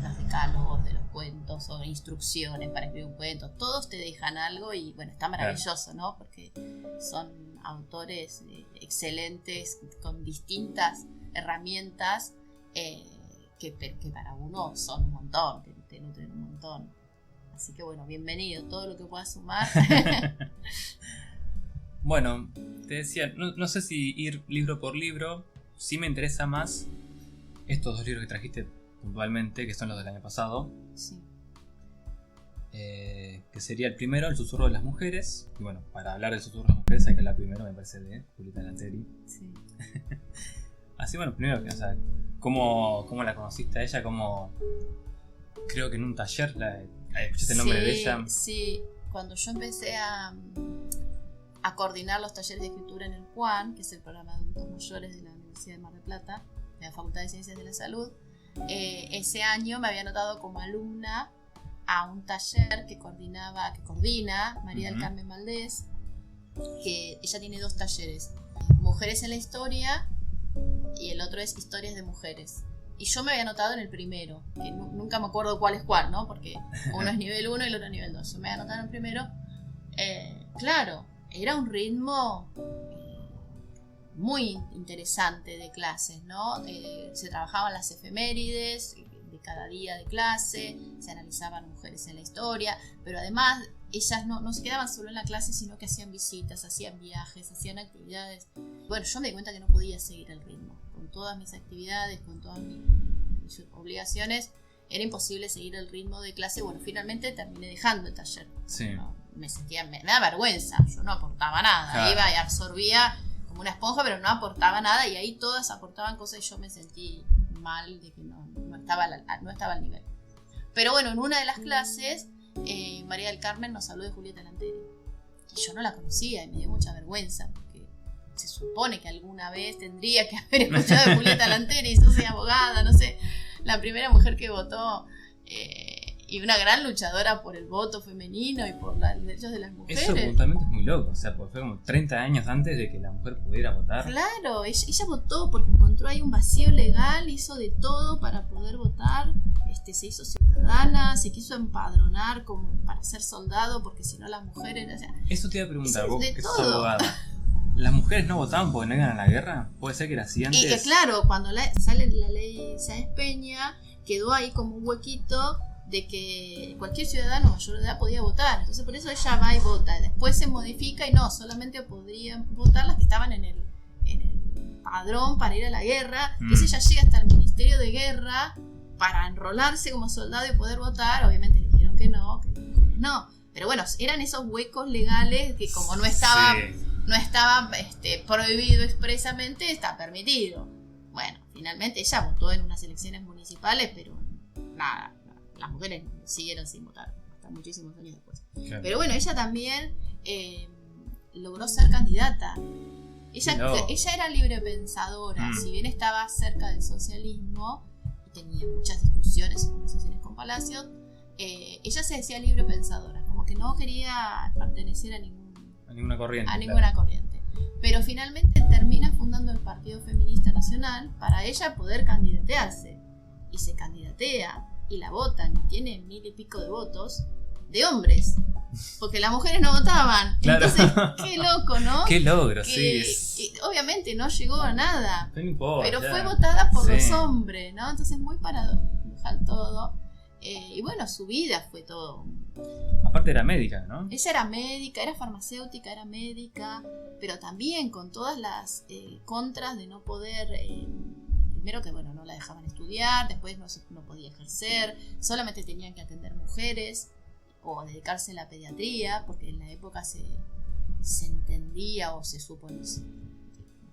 Speaker 2: los decálogos de los cuentos o instrucciones para escribir un cuento. Todos te dejan algo y bueno, está maravilloso, ¿no? Porque son autores excelentes con distintas herramientas que para uno son un montón, te nutren un montón. Así que bueno, bienvenido, todo lo que puedas sumar.
Speaker 1: Bueno, te decía, no sé si ir libro por libro. Sí me interesa más estos 2 libros que trajiste puntualmente, que son los del año pasado.
Speaker 2: Sí.
Speaker 1: Que sería el primero, El susurro de las mujeres. Y bueno, para hablar del susurro de las mujeres hay que hablar primero, me parece, de Julieta Lanteri.
Speaker 2: Sí.
Speaker 1: Así, bueno, primero, o sea, ¿cómo la conociste a ella? Creo que en un taller escuchaste el nombre de ella.
Speaker 2: Sí, cuando yo empecé a coordinar los talleres de escritura en el PUAN, que es el programa de adultos mayores de la Universidad de Mar del Plata, la Facultad de Ciencias de la Salud, ese año me había anotado como alumna a un taller que coordina María del Carmen Valdés, que ella tiene 2 talleres, Mujeres en la Historia y el otro es Historias de Mujeres. Y yo me había anotado en el primero, que nunca me acuerdo cuál es cuál, ¿no? Porque uno es nivel 1 y el otro nivel 2. Yo me había anotado en el primero. Claro, era un ritmo muy interesante de clases, ¿no? Se trabajaban las efemérides de cada día de clase, se analizaban mujeres en la historia, pero además ellas no se quedaban solo en la clase, sino que hacían visitas, hacían viajes, hacían actividades. Bueno, yo me di cuenta que no podía seguir el ritmo. Con todas mis actividades, con todas mis obligaciones, era imposible seguir el ritmo de clase. Bueno, finalmente terminé dejando el taller.
Speaker 1: Sí.
Speaker 2: Me da vergüenza, yo no aportaba nada, claro. Iba y absorbía como una esponja, pero no aportaba nada, y ahí todas aportaban cosas y yo me sentí mal de que no estaba al nivel. Pero bueno, en una de las clases, María del Carmen nos habló de Julieta Lanteri, y yo no la conocía y me dio mucha vergüenza, porque se supone que alguna vez tendría que haber escuchado de Julieta Lanteri. Yo soy abogada, no sé, la primera mujer que votó, y una gran luchadora por el voto femenino y por los derechos de las mujeres.
Speaker 1: Eso puntualmente es muy loco, o sea, porque fue como 30 años antes de que la mujer pudiera votar.
Speaker 2: Claro, ella votó porque encontró ahí un vacío legal, hizo de todo para poder votar, se hizo ciudadana, se quiso empadronar como para ser soldado, porque si no las mujeres... O sea,
Speaker 1: eso te iba a preguntar, vos que sos
Speaker 2: todo.
Speaker 1: abogada. ¿Las mujeres no votaban porque no iban a la guerra? ¿Puede ser que era así antes?
Speaker 2: Y que claro, cuando sale la ley Sáenz Peña, quedó ahí como un huequito de que cualquier ciudadano mayor de edad podía votar. Entonces por eso ella va y vota. Después se modifica y no, solamente podrían votar las que estaban en el padrón para ir a la guerra. Entonces ella llega hasta el Ministerio de Guerra para enrolarse como soldado y poder votar. Obviamente le dijeron que no, que las mujeres no. Pero bueno, eran esos huecos legales que como no estaba prohibido expresamente, está permitido. Bueno, finalmente ella votó en unas elecciones municipales, pero nada, las mujeres siguieron sin votar hasta muchísimos años después. Claro. Pero bueno, ella también logró ser candidata. Ella era libre pensadora, si bien estaba cerca del socialismo y tenía muchas discusiones y conversaciones con Palacio, ella se decía libre pensadora, como que no quería pertenecer a ninguna corriente. Pero finalmente termina fundando el Partido Feminista Nacional para ella poder candidatearse. Y se candidatea y la votan y tiene 1000 y pico de votos de hombres, porque las mujeres no votaban. Claro. Entonces, qué loco, ¿no?
Speaker 1: Qué logro,
Speaker 2: que obviamente no llegó a nada,
Speaker 1: no importa,
Speaker 2: pero fue votada por los hombres, ¿no? Entonces muy paradojal todo. Y bueno, su vida fue todo.
Speaker 1: Aparte era médica, ¿no?
Speaker 2: Ella era médica, era farmacéutica, era médica, pero también con todas las contras de no poder... Primero que bueno, no la dejaban estudiar, después no podía ejercer, solamente tenían que atender mujeres o dedicarse a la pediatría, porque en la época se entendía o se supone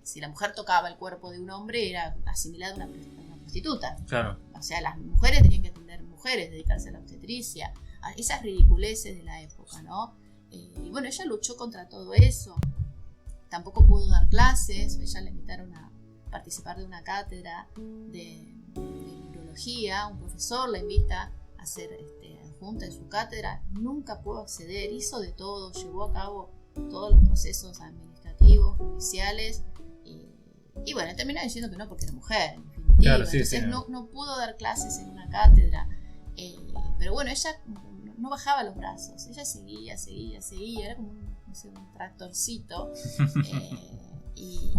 Speaker 2: si la mujer tocaba el cuerpo de un hombre era asimilada a una prostituta.
Speaker 1: Claro.
Speaker 2: O sea, las mujeres tenían que atender mujeres, dedicarse a la obstetricia, a esas ridiculeces de la época, ¿no? Y bueno, ella luchó contra todo eso. Tampoco pudo dar clases, ella le invitaron a participar de una cátedra de neurología, un profesor la invita a ser adjunta de su cátedra, nunca pudo acceder, hizo de todo, llevó a cabo todos los procesos administrativos, judiciales, y bueno, terminó diciendo que no porque era mujer, en definitiva.
Speaker 1: Claro,
Speaker 2: entonces no pudo dar clases en una cátedra, pero bueno, ella no bajaba los brazos, ella seguía, era como un tractorcito.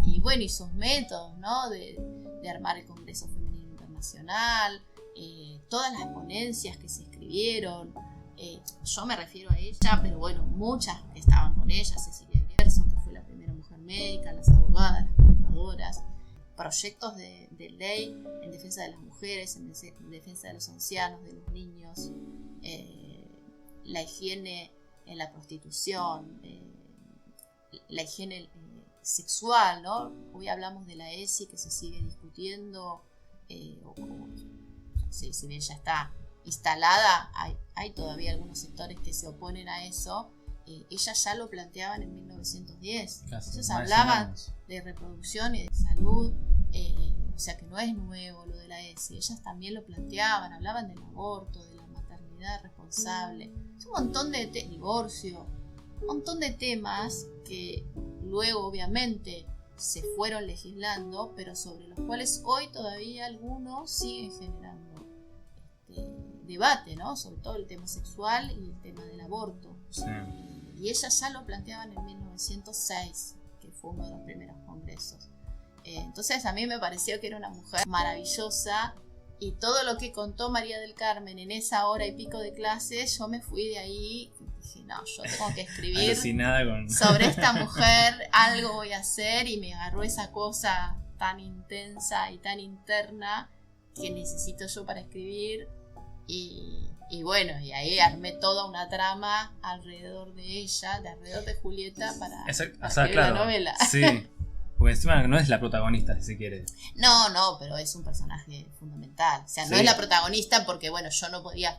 Speaker 2: Y bueno, y sus métodos, ¿no? de armar el Congreso Femenino Internacional, todas las ponencias que se escribieron, yo me refiero a ella, pero bueno, muchas que estaban con ella, Cecilia Gerson, que fue la primera mujer médica, las abogadas, las computadoras, proyectos de ley en defensa de las mujeres, en defensa de los ancianos, de los niños, la higiene en la prostitución, la higiene sexual, ¿no? Hoy hablamos de la ESI que se sigue discutiendo, si bien ya está instalada, hay todavía algunos sectores que se oponen a eso. Ellas ya lo planteaban en 1910. Claro, ellos hablaban de reproducción y de salud o sea que no es nuevo lo de la ESI, ellas también lo planteaban, hablaban del aborto, de la maternidad responsable, un montón de divorcio, un montón de temas que luego obviamente se fueron legislando, pero sobre los cuales hoy todavía algunos siguen generando debate, ¿no? Sobre todo el tema sexual y el tema del aborto.
Speaker 1: Sí.
Speaker 2: Y ellas ya lo planteaban en 1906, que fue uno de los primeros congresos. Entonces a mí me pareció que era una mujer maravillosa, y todo lo que contó María del Carmen en esa hora y pico de clases, yo me fui de ahí y dije, no, yo tengo que escribir sobre esta mujer, algo voy a hacer, y me agarró esa cosa tan intensa y tan interna que necesito yo para escribir. Y bueno, y ahí armé toda una trama alrededor de ella, alrededor de Julieta, para escribir la novela.
Speaker 1: Sí, porque encima no es la protagonista, si se quiere.
Speaker 2: No, pero es un personaje fundamental. O sea, no es la protagonista porque, bueno, yo no podía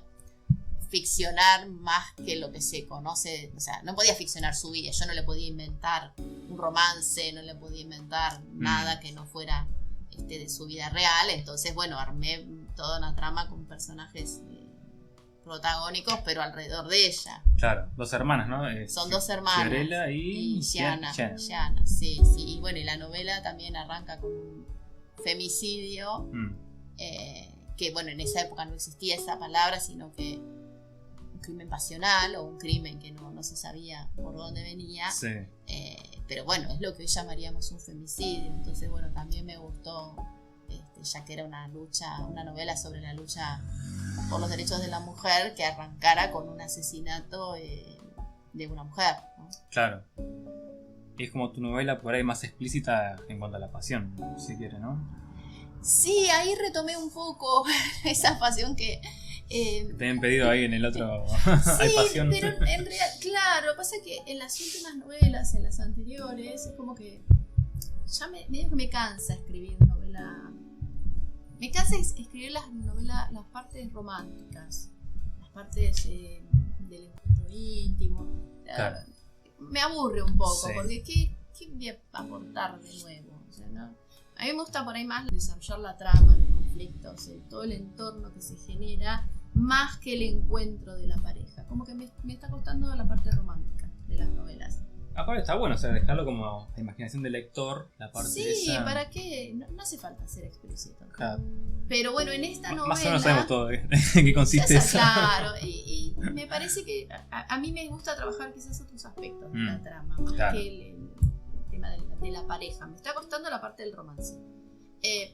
Speaker 2: ficcionar más que lo que se conoce. O sea, no podía ficcionar su vida. Yo no le podía inventar un romance, no le podía inventar nada que no fuera de su vida real. Entonces, bueno, armé toda una trama con personajes protagónicos, pero alrededor de ella.
Speaker 1: Claro, dos hermanas, ¿no?
Speaker 2: Son dos hermanas.
Speaker 1: Fiorella y
Speaker 2: Gianna. Sí. Y bueno, y la novela también arranca con un femicidio, que bueno, en esa época no existía esa palabra, sino que un crimen pasional o un crimen que no se sabía por dónde venía.
Speaker 1: Sí.
Speaker 2: Pero bueno, es lo que hoy llamaríamos un femicidio. Entonces, bueno, también me gustó, ya que era una novela sobre la lucha por los derechos de la mujer, que arrancara con un asesinato de una mujer, ¿no?
Speaker 1: Claro. Es como tu novela por ahí más explícita en cuanto a la pasión, si quiere, ¿no?
Speaker 2: Sí, ahí retomé un poco esa pasión que...
Speaker 1: te han pedido ahí en el otro.
Speaker 2: Sí,
Speaker 1: hay pasión.
Speaker 2: pero en realidad, claro, pasa que en las últimas novelas, en las anteriores, es como que ya medio que me cansa escribir novela. Me cansa escribir las novelas, las partes románticas, las partes del encuentro íntimo.
Speaker 1: Claro.
Speaker 2: Me aburre un poco,
Speaker 1: Sí.
Speaker 2: porque ¿qué voy a aportar de nuevo? O sea, ¿no? A mí me gusta por ahí más desarrollar la trama, los conflictos, todo el entorno que se genera, más que el encuentro de la pareja. Como que me está costando la parte romántica de las novelas.
Speaker 1: Aparte está bueno, o sea, dejarlo como la imaginación del lector, la parte
Speaker 2: Sí,
Speaker 1: esa.
Speaker 2: ¿para qué? No hace falta ser explícito.
Speaker 1: Claro.
Speaker 2: Pero bueno, en esta novela...
Speaker 1: Más o menos sabemos todo en qué consiste eso.
Speaker 2: Claro, y me parece que a mí me gusta trabajar quizás otros aspectos de la trama, más
Speaker 1: claro.
Speaker 2: que el tema de la pareja. Me está costando la parte del romance.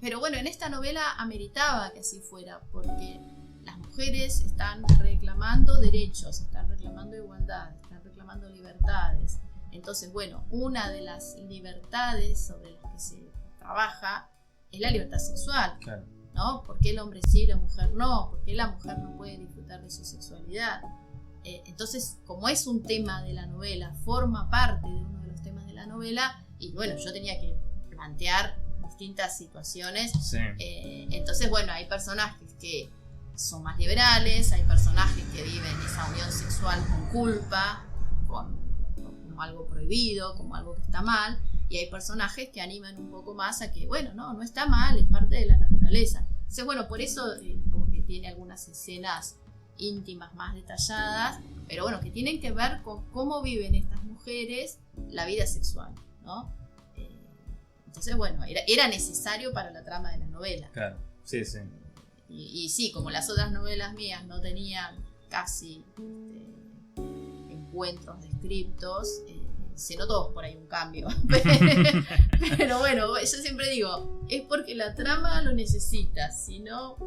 Speaker 2: Pero bueno, en esta novela ameritaba que así fuera, porque las mujeres están reclamando derechos, están reclamando igualdad, están reclamando libertades. Entonces, bueno, una de las libertades sobre las que se trabaja es la libertad sexual.
Speaker 1: Claro.
Speaker 2: ¿No? ¿Por qué el hombre sí y la mujer no? ¿Por qué la mujer no puede disfrutar de su sexualidad? Entonces, como es un tema de la novela, forma parte de uno de los temas de la novela, y bueno, yo tenía que plantear distintas situaciones.
Speaker 1: Sí.
Speaker 2: Entonces, bueno, hay personajes que son más liberales, hay personajes que viven esa unión sexual con culpa, como algo prohibido, como algo que está mal, y hay personajes que animan un poco más a que, bueno, no está mal, es parte de la naturaleza. Entonces, bueno, por eso como que tiene algunas escenas íntimas más detalladas, pero bueno, que tienen que ver con cómo viven estas mujeres la vida sexual, ¿no? Entonces, bueno, era necesario para la trama de la novela.
Speaker 1: Claro, sí.
Speaker 2: Y sí, como las otras novelas mías no tenían casi encuentros descriptos, se notó por ahí un cambio. Pero bueno, yo siempre digo, es porque la trama lo necesita, si no,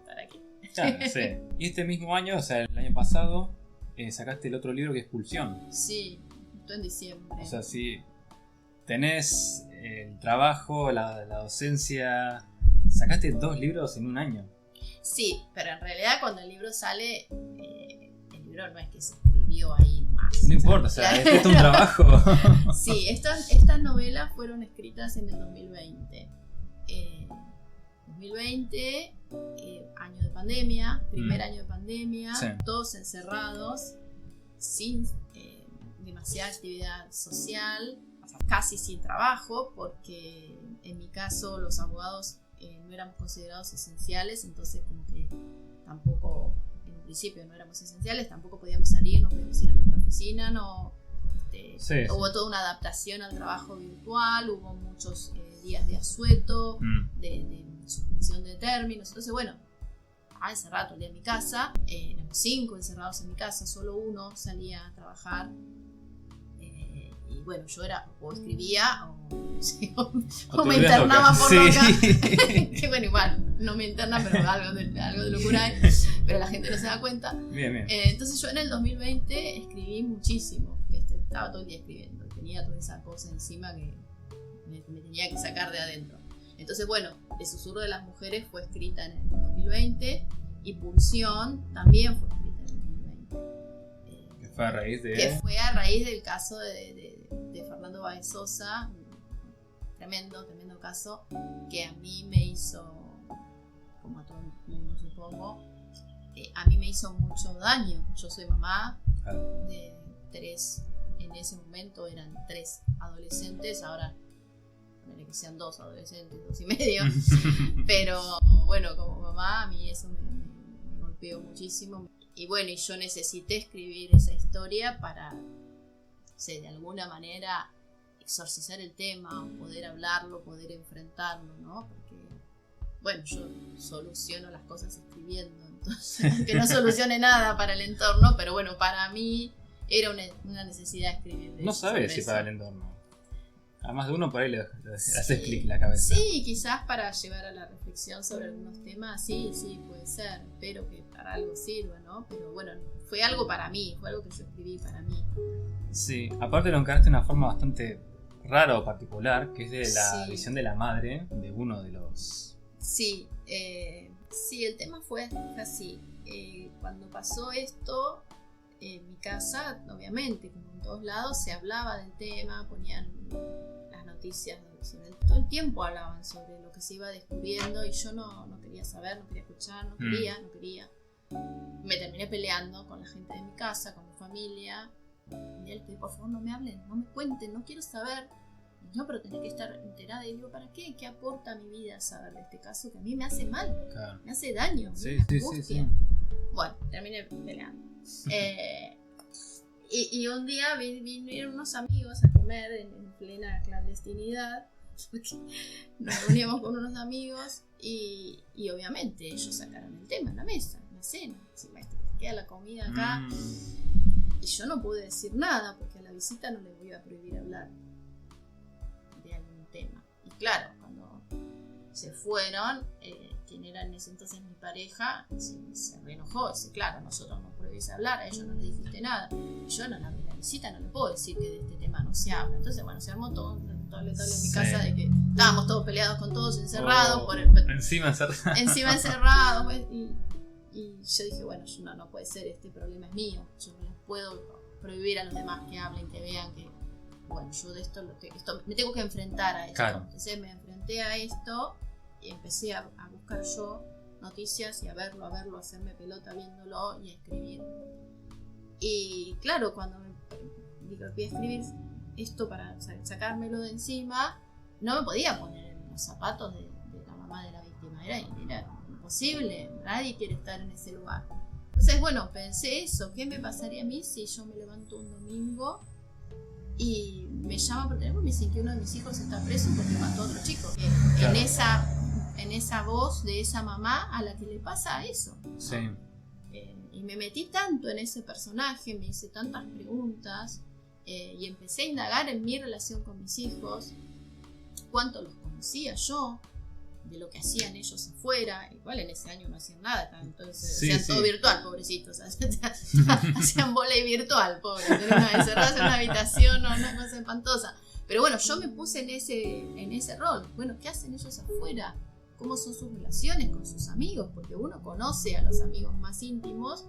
Speaker 2: ¿para qué?
Speaker 1: Claro, sí. Y este mismo año, o sea, el año pasado, sacaste el otro libro que es Expulsión.
Speaker 2: Sí, justo en diciembre.
Speaker 1: O sea, si tenés el trabajo, la docencia, sacaste 2 libros en un año.
Speaker 2: Sí, pero en realidad cuando el libro sale, el libro no es que se escribió ahí nomás.
Speaker 1: No importa, o sea, es un trabajo.
Speaker 2: Sí, estas novelas fueron escritas en el 2020. 2020, año de pandemia, primer año de pandemia,
Speaker 1: sí.
Speaker 2: Todos encerrados, sin demasiada actividad social, casi sin trabajo, porque en mi caso los abogados no éramos considerados esenciales, entonces como que tampoco, en un principio no éramos esenciales, tampoco podíamos salir, no podíamos ir a nuestra oficina, hubo toda una adaptación al trabajo virtual, hubo muchos días de asueto, de suspensión de términos, entonces bueno, encerrado todo el día en mi casa, éramos 5 encerrados en mi casa, solo uno salía a trabajar, y bueno, yo era, o escribía, o me internaba por loca, que bueno, igual, no me internan, pero algo de locura hay, pero la gente no se da cuenta.
Speaker 1: Bien.
Speaker 2: Entonces yo en el 2020 escribí muchísimo, estaba todo el día escribiendo, tenía toda esa cosa encima que me tenía que sacar de adentro. Entonces bueno, El susurro de las mujeres fue escrita en el 2020 y Pulsión también fue escrita en el 2020.
Speaker 1: Que fue a raíz
Speaker 2: del caso de Fernando Báez Sosa, tremendo caso que a mí me hizo, como a todo el mundo supongo, a mí me hizo mucho daño. Yo soy mamá de 3, en ese momento eran 3 adolescentes, ahora ponele que sean 2 adolescentes, 2 y medio, pero bueno, como mamá a mí eso me golpeó muchísimo. Y bueno, y yo necesité escribir esa historia para, de alguna manera exorcizar el tema, poder hablarlo, poder enfrentarlo, ¿no? Porque, bueno, yo soluciono las cosas escribiendo, entonces, aunque no solucione nada para el entorno, pero bueno, para mí era una necesidad escribir.
Speaker 1: No sabes si para el entorno. A más de uno por ahí le haces clic en la cabeza.
Speaker 2: Sí, quizás para llevar a la reflexión sobre algunos temas, sí, puede ser. Espero que para algo sirva, ¿no? Pero bueno, fue algo para mí, fue algo que yo escribí para mí.
Speaker 1: Sí, aparte lo encaraste de una forma bastante rara o particular, que es de la visión de la madre de uno de los...
Speaker 2: Sí, el tema fue así. Cuando pasó esto, en mi casa, obviamente, como en todos lados, se hablaba del tema, ponían las noticias todo el tiempo hablaban sobre lo que se iba descubriendo y yo no quería saber, no quería escuchar, no quería. Me terminé peleando con la gente de mi casa, con mi familia. Y él, por favor, no me hablen, no me cuenten, no quiero saber. Y no, pero tenés que estar enterada. Y digo, ¿para qué? ¿Qué aporta a mi vida saber de este caso que a mí me hace mal? Claro. Me hace daño, me angustia. Sí. Bueno, terminé peleando. Y un día vinieron unos amigos a comer en plena clandestinidad. Nos reuníamos con unos amigos y obviamente ellos sacaron el tema en la mesa, en la cena. Si maestro, queda la comida acá. Y yo no pude decir nada porque a la visita no les voy a prohibir hablar de algún tema. Y claro, cuando se fueron, quien era en ese entonces mi pareja, se reenojó. Dice, claro, nosotros nos prohibís hablar, a ellos no les dijiste nada. Y yo no, en la visita no le puedo decir que de este tema no se habla. Entonces, bueno, se armó todo en mi casa de que estábamos todos peleados con todos, encerrados.
Speaker 1: Encima
Speaker 2: encerrados. Pues, y yo dije, bueno, no puede ser, este problema es mío. Yo no les puedo prohibir a los demás que hablen, que vean que, bueno, yo de esto me tengo que enfrentar a esto. Claro. Entonces me enfrenté a esto y empecé a buscar yo noticias y a verlo, hacerme pelota viéndolo y a escribir. Y claro, cuando me dije, voy a escribir esto para sacármelo de encima, no me podía poner en los zapatos de la mamá de la víctima. Era imposible, nadie quiere estar en ese lugar. Entonces, bueno, pensé eso, ¿qué me pasaría a mí si yo me levanto un domingo y me llama por teléfono y me dicen que uno de mis hijos está preso porque mató a otro chico? Claro. En esa voz de esa mamá a la que le pasa eso, ¿no?
Speaker 1: Sí.
Speaker 2: Y me metí tanto en ese personaje, me hice tantas preguntas y empecé a indagar en mi relación con mis hijos, cuánto los conocía yo, de lo que hacían ellos afuera. Igual en ese año no hacían nada, entonces hacían todo virtual, pobrecitos. Hacían volei virtual, pobres, encerrados en una habitación, una cosa espantosa. Pero bueno, yo me puse en ese rol. Bueno, ¿qué hacen ellos afuera? ¿Cómo son sus relaciones con sus amigos? Porque uno conoce a los amigos más íntimos,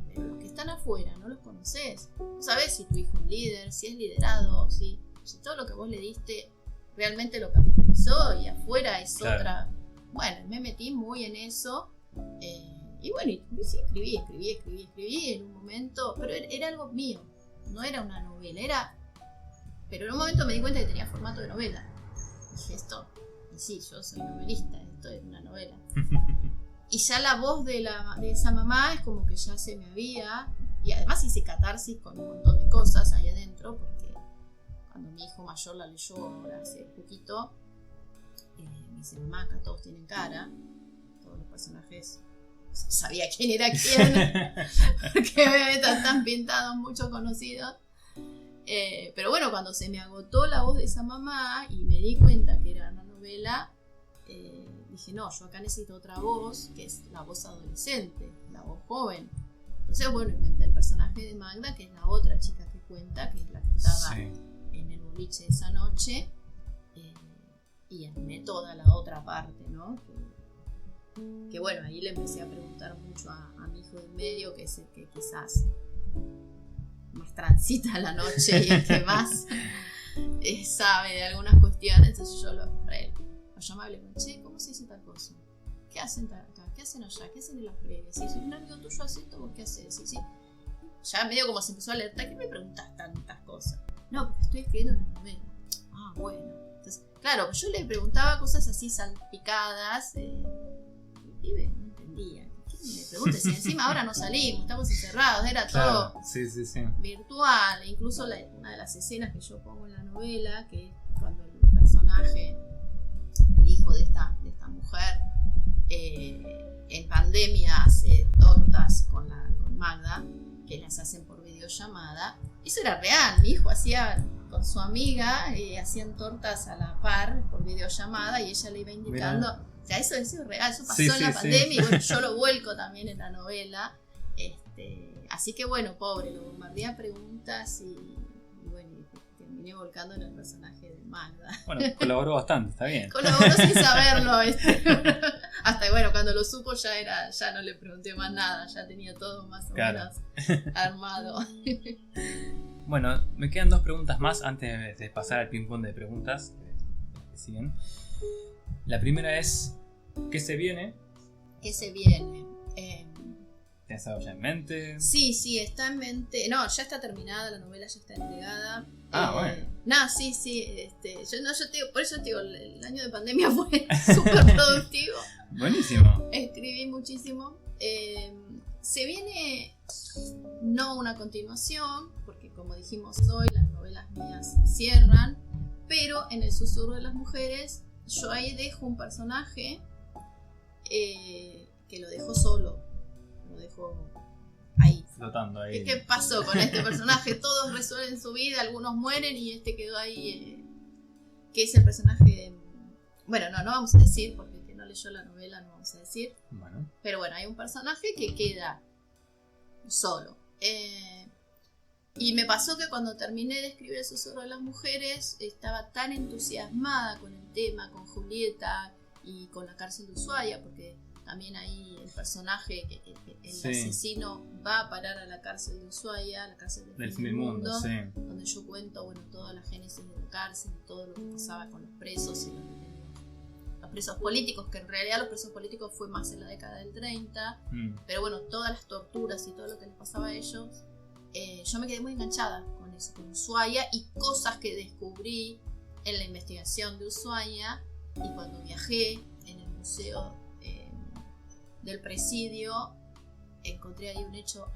Speaker 2: pero los que están afuera no los conoces. No sabes si tu hijo es líder, si es liderado, si todo lo que vos le diste realmente lo capitalizó y afuera es otra. Bueno, me metí muy en eso y bueno, escribí en un momento, pero era algo mío, no era una novela, pero en un momento me di cuenta que tenía formato de novela. dije esto, y sí, yo soy novelista, esto es una novela. Y ya la voz de esa mamá es como que ya se me había... Y además hice catarsis con un montón de cosas ahí adentro, porque cuando mi hijo mayor la leyó ahora hace poquito, me dice, mamá, acá todos tienen cara, todos los personajes, sabía quién era quién, porque obviamente están pintados muchos conocidos. Pero bueno, cuando se me agotó la voz de esa mamá y me di cuenta que era una novela, dije, no, yo acá necesito otra voz, que es la voz adolescente, la voz joven. Entonces, bueno, inventé el personaje de Magda, que es la otra chica que cuenta, que es la que estaba en el boliche esa noche, y armé toda la otra parte, ¿no? Que bueno, ahí le empecé a preguntar mucho a mi hijo del medio, que es el que quizás más transita la noche y el que más sabe de algunas cuestiones. Entonces yo lo llamaba y le pregunté, che, ¿cómo se dice tal cosa? ¿Qué hacen acá? ¿Qué hacen allá? ¿Qué hacen en las previas? Si un amigo tuyo hace esto, ¿vos qué haces? Sí. Ya medio como se empezó a alertar, ¿qué me preguntas tantas cosas? No, porque estoy escribiendo una novela. Ah, bueno. Entonces, claro, yo le preguntaba cosas así salpicadas, y no entendía. ¿Qué me preguntas? Si encima ahora no salimos, estamos encerrados, era todo virtual. Incluso una de las escenas que yo pongo en la novela, que es cuando el personaje, el hijo de esta mujer, en pandemia hace tortas con Magda, que las hacen por videollamada. Eso era real, mi hijo hacía con su amiga, hacían tortas a la par por videollamada y ella le iba indicando. Mirá. O sea, eso es real, eso pasó en la pandemia y bueno, yo lo vuelco también en la novela. Así que bueno, pobre, lo bombardeé a preguntas y bueno, terminé volcando en el personaje de Magda.
Speaker 3: Bueno, colaboró bastante, está bien.
Speaker 2: Colaboró sin saberlo. Hasta bueno, cuando lo supo ya no le pregunté más nada, ya tenía todo más o menos armado.
Speaker 3: Bueno, me quedan 2 preguntas más antes de pasar al ping pong de preguntas que siguen. La primera es, ¿qué se viene?
Speaker 2: ¿Qué se viene?
Speaker 3: ¿Tienes algo ya en mente?
Speaker 2: Sí, está en mente. No, ya está terminada, la novela ya está entregada.
Speaker 3: Bueno.
Speaker 2: No, sí. Yo te digo, por eso te digo, el año de pandemia fue súper productivo.
Speaker 3: Buenísimo.
Speaker 2: Escribí muchísimo. Se viene no una continuación, porque como dijimos hoy, las novelas mías cierran, pero en El susurro de las mujeres, yo ahí dejo un personaje que lo dejo solo. Lo dejo ahí.
Speaker 3: Flotando ahí.
Speaker 2: ¿Qué pasó con este personaje? Todos resuelven su vida, algunos mueren y este quedó ahí. Que es el personaje. Bueno, no vamos a decir, porque el que no leyó la novela no vamos a decir.
Speaker 3: Bueno.
Speaker 2: Pero bueno, hay un personaje que queda solo. Y me pasó que cuando terminé de escribir El susurro de las mujeres, estaba tan entusiasmada con el tema, con Julieta y con la cárcel de Ushuaia, porque también ahí el personaje, el asesino, va a parar a la cárcel de Ushuaia, la cárcel del fin del mundo, donde yo cuento toda la génesis de la cárcel, todo lo que pasaba con los presos y los presos políticos, que en realidad los presos políticos fue más en la década del 30, pero bueno, todas las torturas y todo lo que les pasaba a ellos, yo me quedé muy enganchada con eso, con Ushuaia y cosas que descubrí en la investigación de Ushuaia, y cuando viajé en el museo del presidio encontré ahí un hecho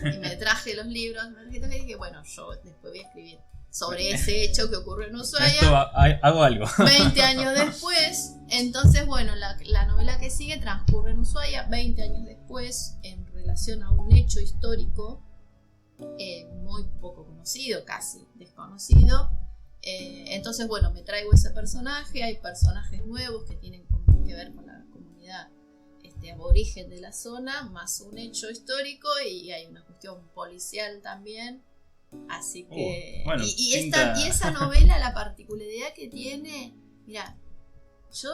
Speaker 2: y me traje los libros y dije, bueno, yo después voy a escribir sobre ese hecho que ocurrió en Ushuaia.
Speaker 3: Hago algo.
Speaker 2: 20 años después. Entonces, bueno, la novela que sigue transcurre en Ushuaia 20 años después, en relación a un hecho histórico muy poco conocido, casi desconocido. Entonces, bueno, me traigo ese personaje. Hay personajes nuevos que tienen que ver con la comunidad aborigen de la zona, más un hecho histórico, y hay una cuestión policial también. Así que
Speaker 3: bueno,
Speaker 2: y esa novela, la particularidad que tiene, mira, yo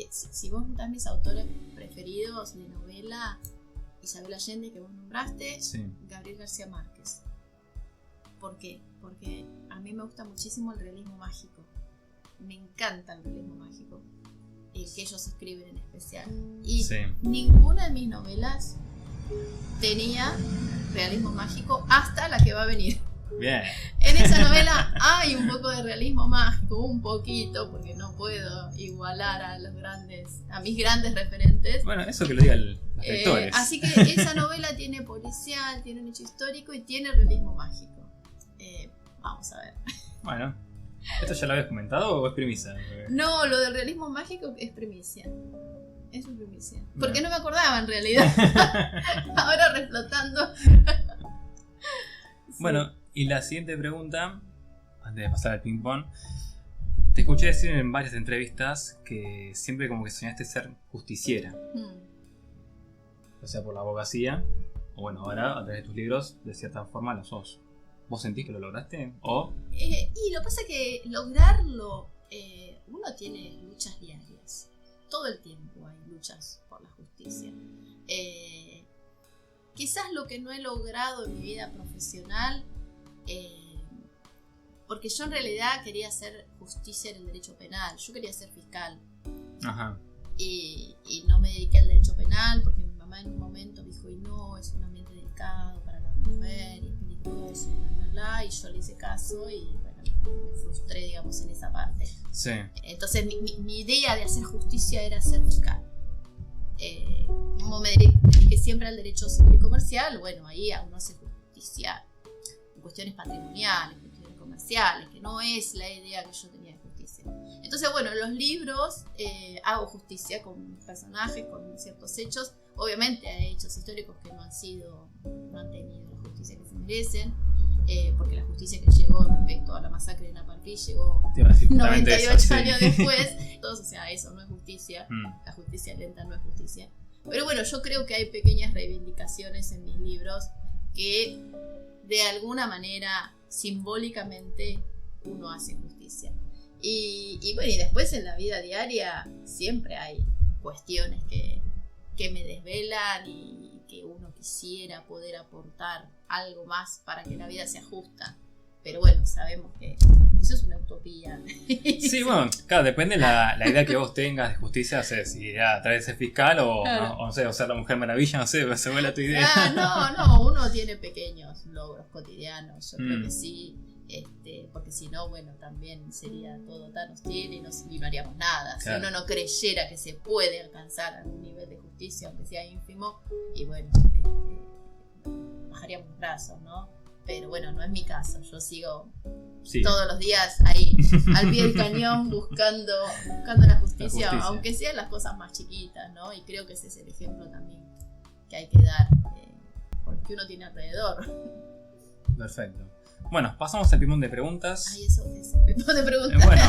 Speaker 2: si vos juntás mis autores preferidos de novela, Isabel Allende, que vos nombraste, Gabriel García Márquez. ¿Por qué? Porque a mí me gusta muchísimo el realismo mágico, me encanta el realismo mágico, el que ellos escriben en especial, y ninguna de mis novelas tenía realismo mágico hasta la que va a venir.
Speaker 3: Bien.
Speaker 2: En esa novela hay un poco de realismo mágico, un poquito, porque no puedo igualar a mis grandes referentes.
Speaker 3: Bueno, eso que lo digan los lectores.
Speaker 2: Así que esa novela tiene policial, tiene un hecho histórico y tiene realismo mágico. Vamos a ver.
Speaker 3: Bueno, ¿esto ya lo habías comentado o es primicia?
Speaker 2: No, lo del realismo mágico es primicia. Eso es primicia. Porque
Speaker 3: Bueno.
Speaker 2: no me acordaba en realidad. Ahora reflotando. Sí.
Speaker 3: Bueno, y la siguiente pregunta, antes de pasar al ping pong. Te escuché decir en varias entrevistas que siempre como que soñaste ser justiciera. O sea, por la abogacía. O bueno, ahora a través de tus libros, de cierta forma lo sos. ¿Vos sentís que lo lograste? ¿O?
Speaker 2: Y lo que pasa es que lograrlo, uno tiene luchas diarias. Todo el tiempo hay luchas por la justicia. Quizás lo que no he logrado en mi vida profesional, porque yo en realidad quería hacer justicia en el derecho penal. Yo quería ser fiscal.
Speaker 3: Ajá.
Speaker 2: Y no me dediqué al derecho penal porque mi mamá en un momento dijo, y no, es un ambiente delicado para la mujer y es peligroso, y yo le hice caso y bueno, me frustré, digamos, en esa parte.
Speaker 3: Sí.
Speaker 2: Entonces mi idea de hacer justicia era ser fiscal. Como me dediqué siempre al derecho civil y comercial, bueno, ahí uno hace justicia en cuestiones patrimoniales, en cuestiones comerciales, que no es la idea que yo tenía de justicia. Entonces, bueno, en los libros hago justicia con personajes, con ciertos hechos. Obviamente hay hechos históricos que no han tenido la justicia que se merecen, porque la justicia que llegó respecto a la masacre de Napalpí llegó 98 años después. Entonces, o sea, eso no es justicia. La justicia lenta no es justicia. Pero bueno, yo creo que hay pequeñas reivindicaciones en mis libros que de alguna manera simbólicamente uno hace justicia. Y bueno, y después en la vida diaria siempre hay cuestiones que me desvelan y que uno quisiera poder aportar algo más para que la vida sea justa. Pero bueno, sabemos que eso es una utopía.
Speaker 3: Sí, bueno, claro, depende la idea que vos tengas de justicia, no sé, si a través de ser fiscal o,
Speaker 2: claro.
Speaker 3: no sé, o ser la Mujer Maravilla, no sé, se vuela tu idea.
Speaker 2: No, uno tiene pequeños logros cotidianos, yo creo que sí. Porque si no, bueno, también sería todo tan hostil y no haríamos nada. Claro. Si uno no creyera que se puede alcanzar algún nivel de justicia, aunque sea ínfimo, y bueno, bajaríamos los brazos, ¿no? Pero bueno, no es mi caso. Yo sigo todos los días ahí, al pie del cañón, buscando la justicia, aunque sean las cosas más chiquitas, ¿no? Y creo que ese es el ejemplo también que hay que dar, porque uno tiene alrededor.
Speaker 3: Perfecto. Bueno, pasamos al ping-pong de preguntas.
Speaker 2: Ay, eso es el ping-pong de preguntas.
Speaker 3: Bueno,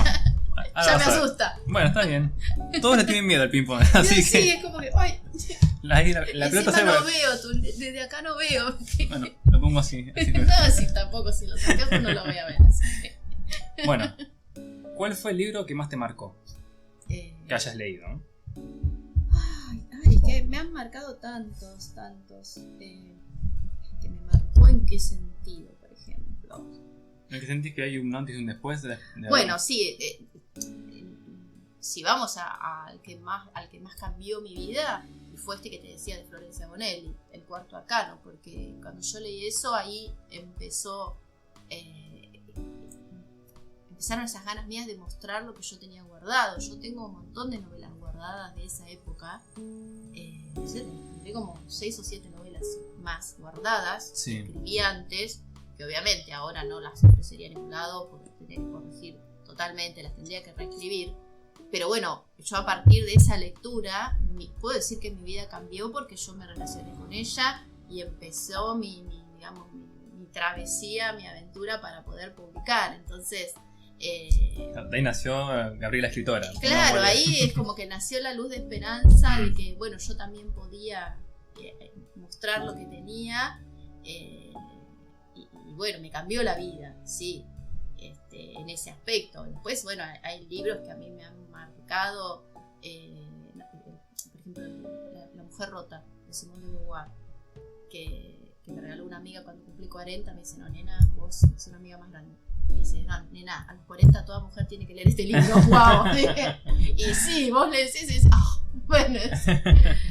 Speaker 2: ya me asusta.
Speaker 3: Bueno, está bien. Todos le tienen miedo al ping-pong, así que...
Speaker 2: Sí, es como que... Ay.
Speaker 3: La pelota se
Speaker 2: no veo, desde acá no veo.
Speaker 3: Bueno, lo pongo así.
Speaker 2: No, sí, tampoco, si lo sacas no lo voy a ver. Así.
Speaker 3: Bueno, ¿cuál fue el libro que más te marcó? Que hayas leído, ¿no?
Speaker 2: Ay, que me han marcado tantos. Que me marcó en qué sentido, por ejemplo.
Speaker 3: ¿En qué sentís que hay un antes y un después?
Speaker 2: Bueno, sí. Si vamos al que más cambió mi vida, fue este que te decía de Florencia Bonelli, El Cuarto Arcano, porque cuando yo leí eso, ahí empezaron esas ganas mías de mostrar lo que yo tenía guardado. Yo tengo un montón de novelas guardadas de esa época. No sé, tendré como 6 o 7 novelas más guardadas,
Speaker 3: sí.
Speaker 2: Que escribí antes, que obviamente ahora no las ofrecería en ningún lado porque tendría que corregir totalmente, las tendría que reescribir. Pero bueno, yo a partir de esa lectura puedo decir que mi vida cambió porque yo me relacioné con ella y empezó mi travesía, mi aventura para poder publicar. Entonces...
Speaker 3: de ahí nació Gabriela Escritora.
Speaker 2: Claro, ahí es como que nació la luz de esperanza de que, bueno, yo también podía mostrar lo que tenía y bueno, me cambió la vida, sí. En ese aspecto. Después, bueno, hay libros que a mí me han marcado, por ejemplo, La Mujer Rota, de Simone de Beauvoir, que me regaló una amiga cuando cumplí 40. Me dice, no, nena, vos sos una amiga más grande. Me dice, no, nena, a los 40 toda mujer tiene que leer este libro, wow. Y sí, vos le decís y dices, bueno,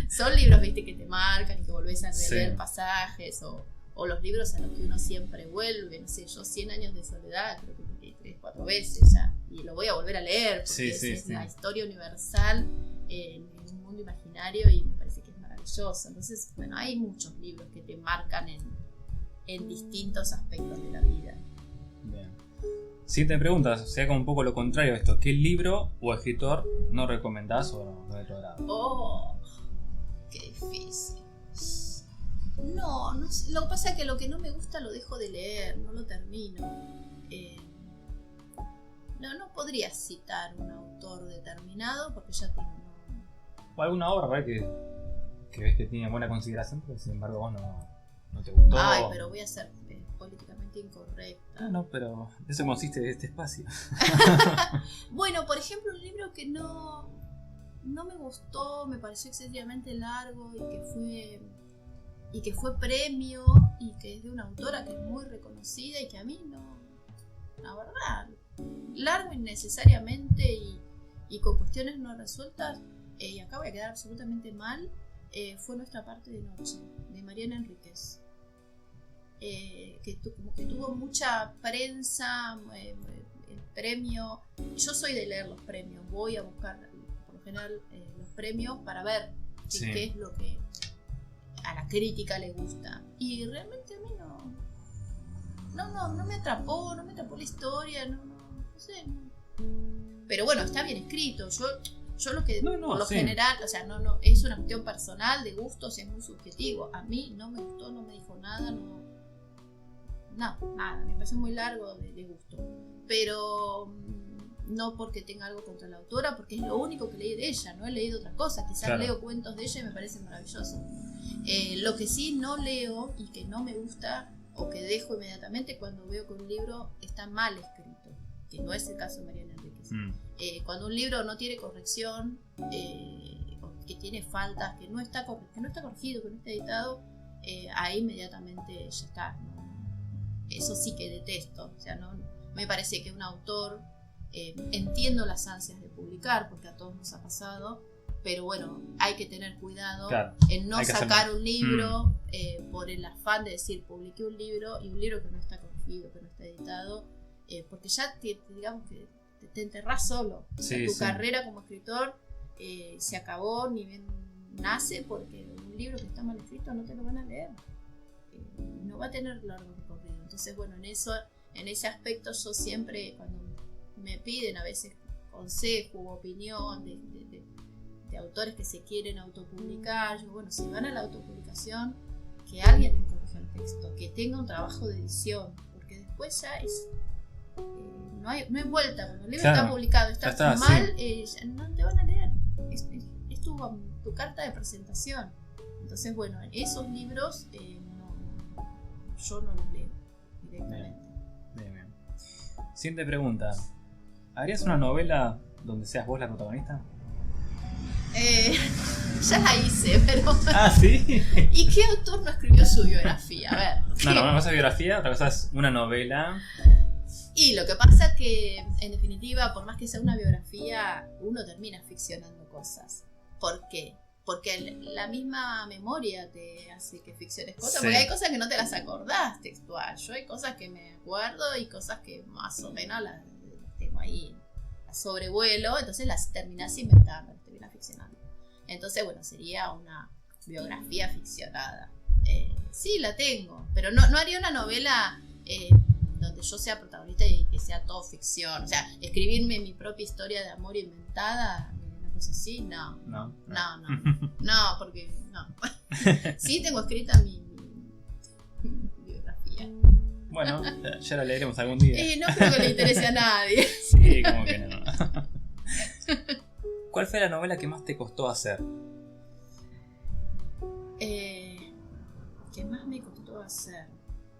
Speaker 2: son libros, viste, que te marcan y que volvés a releer pasajes o o los libros a los que uno siempre vuelve, no sé, yo 100 años de soledad, creo que lo leí 3, 4 veces ya, y lo voy a volver a leer, porque es la historia universal en un mundo imaginario y me parece que es maravilloso. Entonces, bueno, hay muchos libros que te marcan en distintos aspectos de la vida.
Speaker 3: Bien. Siguiente pregunta, sea como un poco lo contrario a esto, ¿qué libro o escritor no recomendás o no de tu agrado?
Speaker 2: Oh, qué difícil. No sé. Lo que pasa es que lo que no me gusta lo dejo de leer, no lo termino. No podría citar un autor determinado porque ya tengo.
Speaker 3: O alguna obra, ¿verdad? Que ves que tiene buena consideración, pero sin embargo vos no te gustó.
Speaker 2: Ay, pero voy a ser políticamente incorrecta.
Speaker 3: No, pero eso consiste de este espacio.
Speaker 2: Bueno, por ejemplo, un libro que no me gustó, me pareció excesivamente largo y que fue premio y que es de una autora que es muy reconocida y que a mí no, la verdad, largo innecesariamente y con cuestiones no resueltas, y acá voy a quedar absolutamente mal, fue Nuestra parte de noche, de Mariana Enríquez. Que tuvo mucha prensa, el premio. Yo soy de leer los premios, voy a buscar por lo general los premios para ver qué es lo que a la crítica le gusta. Y realmente a mí no me atrapó la historia, no sé. Pero bueno, está bien escrito. Yo lo que por lo general, o sea, no es una cuestión personal, de gustos, es muy subjetivo. A mí no me gustó, no me dijo nada, nada, me pareció muy largo de gusto. Pero no porque tenga algo contra la autora, porque es lo único que leí de ella, no he leído otras cosas. Quizás leo cuentos de ella y me parecen maravillosos. Lo que sí no leo y que no me gusta o que dejo inmediatamente cuando veo que un libro está mal escrito, que no es el caso de Mariana Enríquez. Cuando un libro no tiene corrección, que tiene faltas, que no está corregido, que no está editado, ahí inmediatamente ya está, ¿no? Eso sí que detesto. O sea, no me parece que un autor, entiendo las ansias de publicar, porque a todos nos ha pasado, pero bueno, hay que tener cuidado en no sacar un libro por el afán de decir publiqué un libro, y un libro que no está corregido, que no está editado, porque ya digamos que te enterrás solo. Tu carrera como escritor se acabó, ni bien nace, porque un libro que está mal escrito no te lo van a leer, no va a tener largo recorrido. Entonces, bueno, en ese aspecto yo siempre, cuando me piden a veces consejo u opinión de autores que se quieren autopublicar, yo, bueno, si van a la autopublicación, que alguien les corrija el texto, que tenga un trabajo de edición, porque después ya es no hay vuelta. Cuando el libro está publicado, está mal, ya no te van a leer, es tu carta de presentación. Entonces, bueno, esos libros yo no los leo directamente.
Speaker 3: Bien. Siguiente pregunta, ¿harías una novela donde seas vos la protagonista?
Speaker 2: Ya la hice, pero...
Speaker 3: ¿Ah, sí?
Speaker 2: ¿Y qué autor no escribió su biografía? A ver.
Speaker 3: No, una cosa es biografía, otra cosa es una novela.
Speaker 2: Y lo que pasa es que, en definitiva, por más que sea una biografía, uno termina ficcionando cosas. ¿Por qué? Porque la misma memoria te hace que ficciones cosas, porque hay cosas que no te las acordás textual. Yo hay cosas que me acuerdo y cosas que más o menos las tengo ahí a sobrevuelo, entonces las terminás inventando, las terminás ficcionando. Entonces, bueno, sería una biografía ficcionada. Sí, la tengo, pero no haría una novela donde yo sea protagonista y que sea todo ficción. O sea, escribirme mi propia historia de amor inventada, una cosa así, no, porque no. Sí tengo escrita mi biografía.
Speaker 3: Bueno, ya la leeremos algún día.
Speaker 2: No creo que le interese a nadie.
Speaker 3: Sí, como que no. ¿Cuál fue la novela que más te costó hacer?
Speaker 2: ¿Qué más me costó hacer?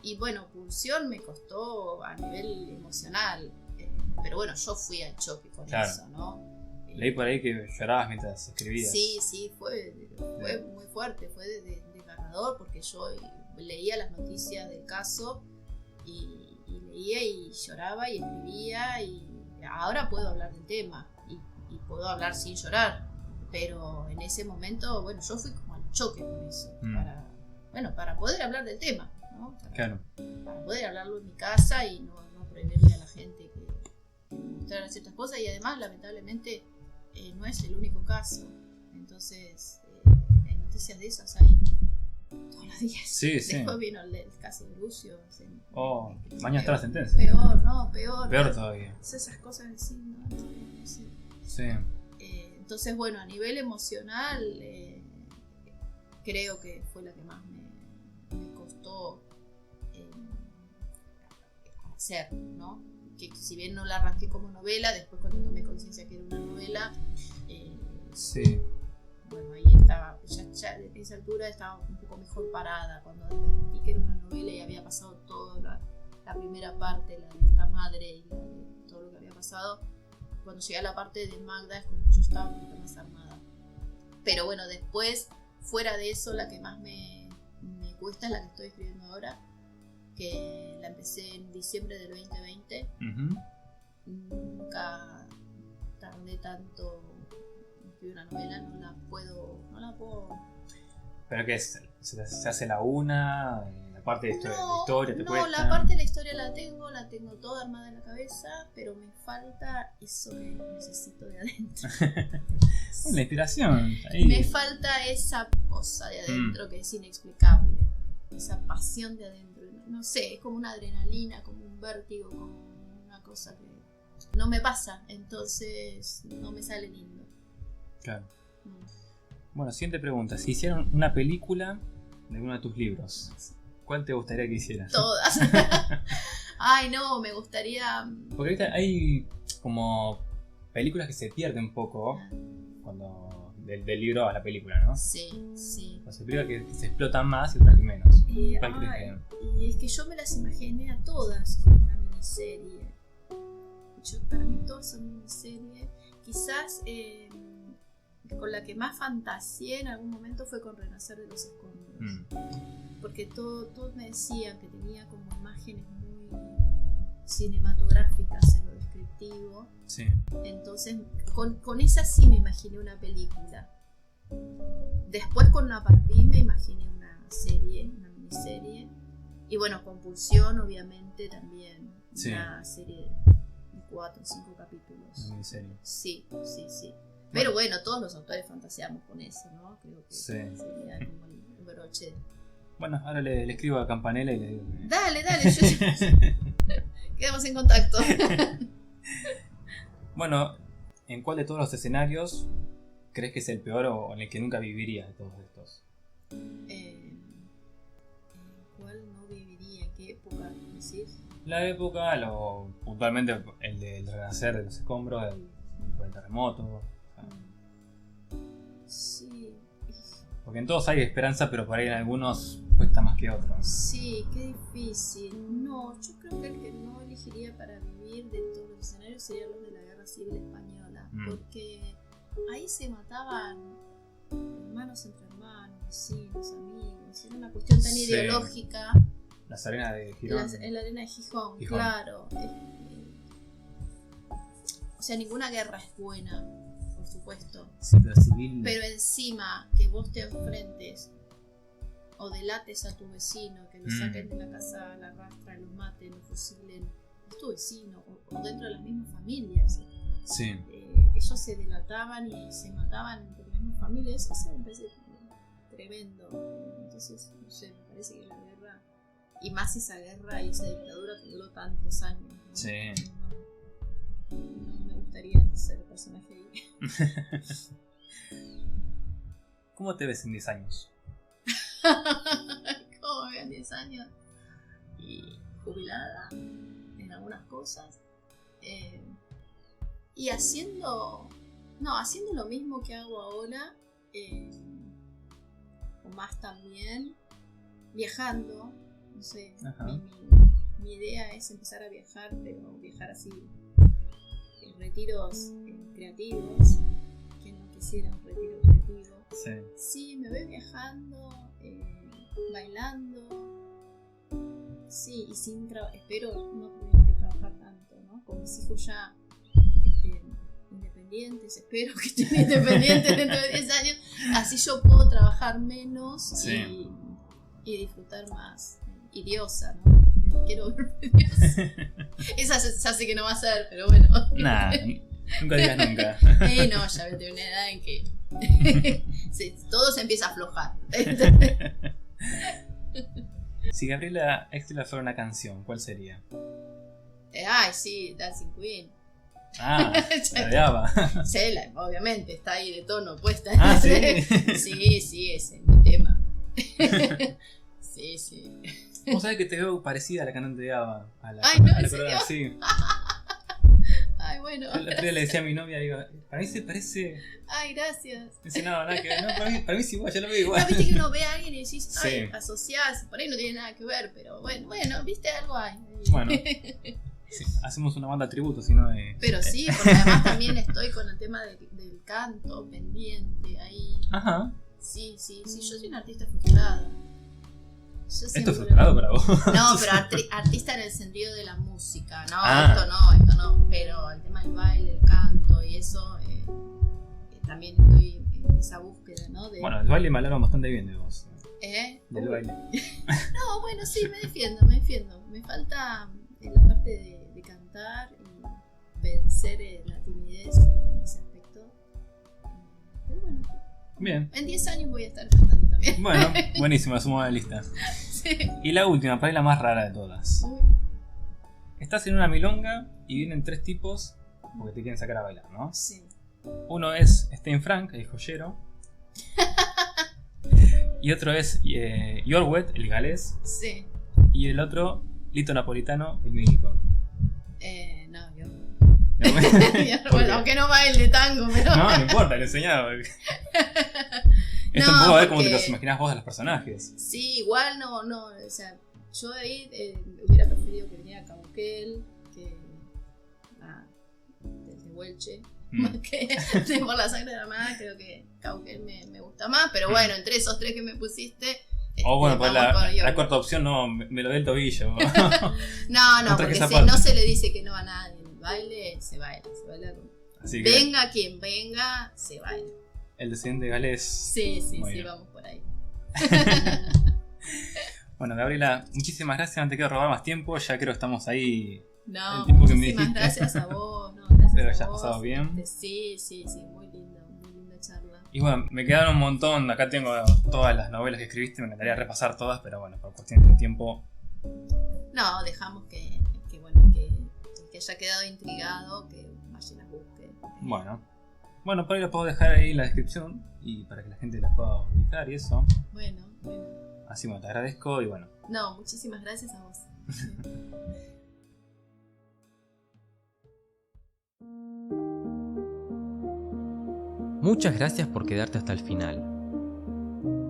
Speaker 2: Y bueno, Pulsión me costó a nivel emocional, pero bueno, yo fui al choque con eso, ¿no?
Speaker 3: Leí por ahí que llorabas mientras escribías.
Speaker 2: Sí, fue muy fuerte, fue desgarrador, porque yo leía las noticias del caso y leía y lloraba y escribía, y ahora puedo hablar del tema y puedo hablar sin llorar, pero en ese momento, bueno, yo fui como al choque con eso, para poder hablar del tema, ¿no? ¿no?
Speaker 3: Claro.
Speaker 2: Para poder hablarlo en mi casa y no prohibirle a la gente que mostrara ciertas cosas. Y además, lamentablemente, no es el único caso. Entonces, hay noticias de esas hay todos los días.
Speaker 3: Sí,
Speaker 2: Después vino el caso de Lucio.
Speaker 3: Mañana está la sentencia.
Speaker 2: Peor.
Speaker 3: Peor todavía.
Speaker 2: Esas cosas así, no sé.
Speaker 3: Sí.
Speaker 2: Entonces, bueno, a nivel emocional, creo que fue la que más me costó hacer, ¿no? Que si bien no la arranqué como novela, después cuando tomé conciencia que era una novela,
Speaker 3: sí.
Speaker 2: Bueno, ahí estaba, ya de esa altura estaba un poco mejor parada, cuando advertí que era una novela y había pasado todo, la primera parte, la de esta madre y la de todo lo que había pasado. Cuando llegué a la parte de Magda es como que yo estaba un poquito más armada. Pero bueno, después, fuera de eso, la que más me cuesta es la que estoy escribiendo ahora, que la empecé en diciembre del 2020. Nunca tardé tanto en escribir una novela, no la puedo.
Speaker 3: ¿Pero qué es? ¿Se hace la una? ¿La parte de historia te cuesta?
Speaker 2: No, la parte de la historia la tengo toda armada en la cabeza, pero me falta eso que necesito de adentro.
Speaker 3: La inspiración. Ahí.
Speaker 2: Me falta esa cosa de adentro que es inexplicable, esa pasión de adentro. No sé, es como una adrenalina, como un vértigo, como una cosa que no me pasa, entonces no me sale lindo.
Speaker 3: Claro. Bueno, siguiente pregunta. Si hicieran una película de uno de tus libros, ¿cuál te gustaría que hicieran?
Speaker 2: Todas. Ay, no, me gustaría...
Speaker 3: Porque ahorita hay como películas que se pierden un poco cuando del libro a la película, ¿no?
Speaker 2: Sí.
Speaker 3: O sea, películas que se explotan más y otras que menos.
Speaker 2: Y es que yo me las imaginé a todas como una miniserie. Para mí todas son miniserie. Quizás con la que más fantaseé en algún momento fue con Renacer de los Escombros. Porque todos me decían que tenía como imágenes muy cinematográficas en lo descriptivo.
Speaker 3: Sí.
Speaker 2: Entonces, con esa sí me imaginé una película. Después con Napalpí me imaginé una miniserie. Y bueno, Compulsión, obviamente, también.
Speaker 3: Sí.
Speaker 2: Una serie de 4 o 5 capítulos.
Speaker 3: Una miniserie.
Speaker 2: Sí. Pero bueno, todos los autores fantaseamos con eso, ¿no? Creo que
Speaker 3: sí.
Speaker 2: sería como el broche.
Speaker 3: Bueno, ahora le escribo a Campanella y le digo que...
Speaker 2: Dale, quedamos en contacto.
Speaker 3: Bueno, ¿en cuál de todos los escenarios crees que es el peor o en el que nunca vivirías de todos estos?
Speaker 2: ¿En cuál no viviría? ¿En qué época decís?
Speaker 3: La época, puntualmente el del Renacer de los Escombros, el terremoto.
Speaker 2: Sí.
Speaker 3: Porque en todos hay esperanza, pero por ahí en algunos cuesta más que otros.
Speaker 2: Sí, qué difícil. No, yo creo que el que no elegiría para vivir de todos los escenarios sería los de la Guerra Civil Española. Porque ahí se mataban hermanos entre hermanos, vecinos, amigos. Era una cuestión tan ideológica.
Speaker 3: Las arenas de Gijón.
Speaker 2: En la arena de Gijón, claro. O sea, ninguna guerra es buena, por supuesto.
Speaker 3: Sí, civil.
Speaker 2: Pero encima que vos te enfrentes o delates a tu vecino, que lo saquen de la casa a la rastra, lo maten, lo fusilen, es tu vecino, o dentro de las mismas familias.
Speaker 3: Sí.
Speaker 2: Ellos se delataban y se mataban entre las mismas familias. Eso me parece tremendo. Entonces, no sé, me parece que la guerra, y más esa guerra y esa dictadura que duró tantos años, ¿no?
Speaker 3: Sí.
Speaker 2: No me gustaría ser el personaje ahí.
Speaker 3: ¿Cómo te ves en 10 años?
Speaker 2: ¿Cómo me veo en 10 años? Y jubilada en algunas cosas. Y haciendo lo mismo que hago ahora, o más también, viajando. No sé, mi idea es empezar a viajar, pero viajar así, retiros creativos. Que no quisiera un retiro creativo. Sí, me veo viajando, bailando. Sí, y espero no tener que trabajar tanto, ¿no? Con mis hijos ya independientes, espero que estén independientes dentro de 10 años. Así yo puedo trabajar menos y disfrutar más y diosa, ¿no? Quiero verme diosa. Esa ya sé que no va a ser, pero bueno.
Speaker 3: Nah, nunca digas nunca.
Speaker 2: No, ya vete una edad en que sí, todo se empieza a aflojar.
Speaker 3: Si Gabriela Extler fuera una canción, ¿cuál sería?
Speaker 2: Ay, sí, Dancing Queen.
Speaker 3: Ah, la de ABBA.
Speaker 2: Sí, obviamente, está ahí de tono puesta.
Speaker 3: Ah, sí.
Speaker 2: Sí, ese es mi tema. Sí.
Speaker 3: Vos sabés que te veo parecida a la cantante de ABBA.
Speaker 2: Ay, no, ¿en
Speaker 3: coreana,
Speaker 2: serio?
Speaker 3: sí.
Speaker 2: Ay, bueno.
Speaker 3: El otro día le decía a mi novia, digo, para mí se parece.
Speaker 2: Ay, gracias.
Speaker 3: Dice, no, nada que ver. No, para mí es igual, yo lo veo igual.
Speaker 2: No, viste que uno ve a alguien y decís, ay,
Speaker 3: Sí.
Speaker 2: asociás, por ahí no tiene nada que ver, pero bueno, viste, algo hay.
Speaker 3: Bueno. Sí, hacemos una banda tributo, si no de.
Speaker 2: Pero sí, porque además también estoy con el tema del canto pendiente ahí.
Speaker 3: Ajá.
Speaker 2: Sí, yo soy una artista frustrada. Yo
Speaker 3: ¿Esto
Speaker 2: siempre-
Speaker 3: es frustrado para vos?
Speaker 2: No, pero artista en el sentido de la música, no,
Speaker 3: Ah.
Speaker 2: esto no, pero el tema del baile, el canto y eso, también estoy en esa búsqueda, ¿no?
Speaker 3: Bueno, el baile me hablaron bastante bien de vos. Del
Speaker 2: Uy.
Speaker 3: baile.
Speaker 2: No, bueno, sí, me defiendo. Me falta la parte de cantar y vencer la timidez en ese aspecto. Pero bueno,
Speaker 3: Bien.
Speaker 2: en 10 años voy a estar cantando también.
Speaker 3: Bueno, buenísimo, la sumo a la lista.
Speaker 2: Sí.
Speaker 3: Y la última, para mí la más rara de todas.
Speaker 2: Uy,
Speaker 3: Estás en una milonga y vienen tres tipos porque te quieren sacar a bailar, ¿no?
Speaker 2: sí.
Speaker 3: Uno es Stein Frank, el joyero. Y otro es Yorwet, el galés.
Speaker 2: Sí.
Speaker 3: Y el otro, Lito Napolitano, el mímico.
Speaker 2: No, yo no.
Speaker 3: ¿Por
Speaker 2: Bueno,
Speaker 3: qué?
Speaker 2: aunque no baile tango, pero.
Speaker 3: No importa, le enseñaba. Esto
Speaker 2: No,
Speaker 3: un poco a ver cómo te
Speaker 2: porque-
Speaker 3: los imaginás vos a los personajes.
Speaker 2: Sí, igual no, o sea, yo ahí hubiera preferido que viniera Cauquel, que desde Huelche, más que de Por la Sangre Derramada, creo que Cauquel me gusta más, pero bueno, entre esos tres que me pusiste,
Speaker 3: O bueno, pues
Speaker 2: vamos con
Speaker 3: la
Speaker 2: York.
Speaker 3: cuarta opción no, me lo dé el tobillo.
Speaker 2: No,
Speaker 3: Otra que
Speaker 2: porque
Speaker 3: esa
Speaker 2: si
Speaker 3: parte.
Speaker 2: no se le dice que no a nadie en el baile, se baila con...
Speaker 3: Así que
Speaker 2: Venga quien venga, se baila.
Speaker 3: el descendiente galés.
Speaker 2: Sí,
Speaker 3: Muy bien.
Speaker 2: vamos por ahí.
Speaker 3: Bueno, Gabriela, muchísimas gracias. No te quiero robar más tiempo. Ya creo que estamos ahí.
Speaker 2: No,
Speaker 3: El tiempo que me
Speaker 2: muchísimas
Speaker 3: dijiste.
Speaker 2: gracias a vos. No, gracias
Speaker 3: Pero
Speaker 2: a
Speaker 3: ya has
Speaker 2: vos.
Speaker 3: pasado bien.
Speaker 2: Sí, muy linda charla.
Speaker 3: Y bueno, me quedaron un montón. Acá tengo todas las novelas que escribiste. Me encantaría repasar todas, pero bueno, por cuestiones de tiempo.
Speaker 2: No, dejamos que haya quedado intrigado, que vaya y las busque.
Speaker 3: Bueno, por ahí lo puedo dejar ahí en la descripción. Y para que la gente las pueda ubicar y eso.
Speaker 2: Bueno.
Speaker 3: Así bueno, te agradezco y bueno.
Speaker 2: No, muchísimas gracias a vos.
Speaker 1: Muchas gracias por quedarte hasta el final.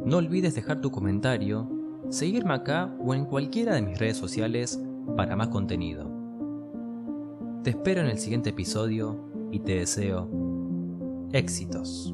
Speaker 1: No olvides dejar tu comentario, seguirme acá o en cualquiera de mis redes sociales para más contenido. Te espero en el siguiente episodio y te deseo éxitos.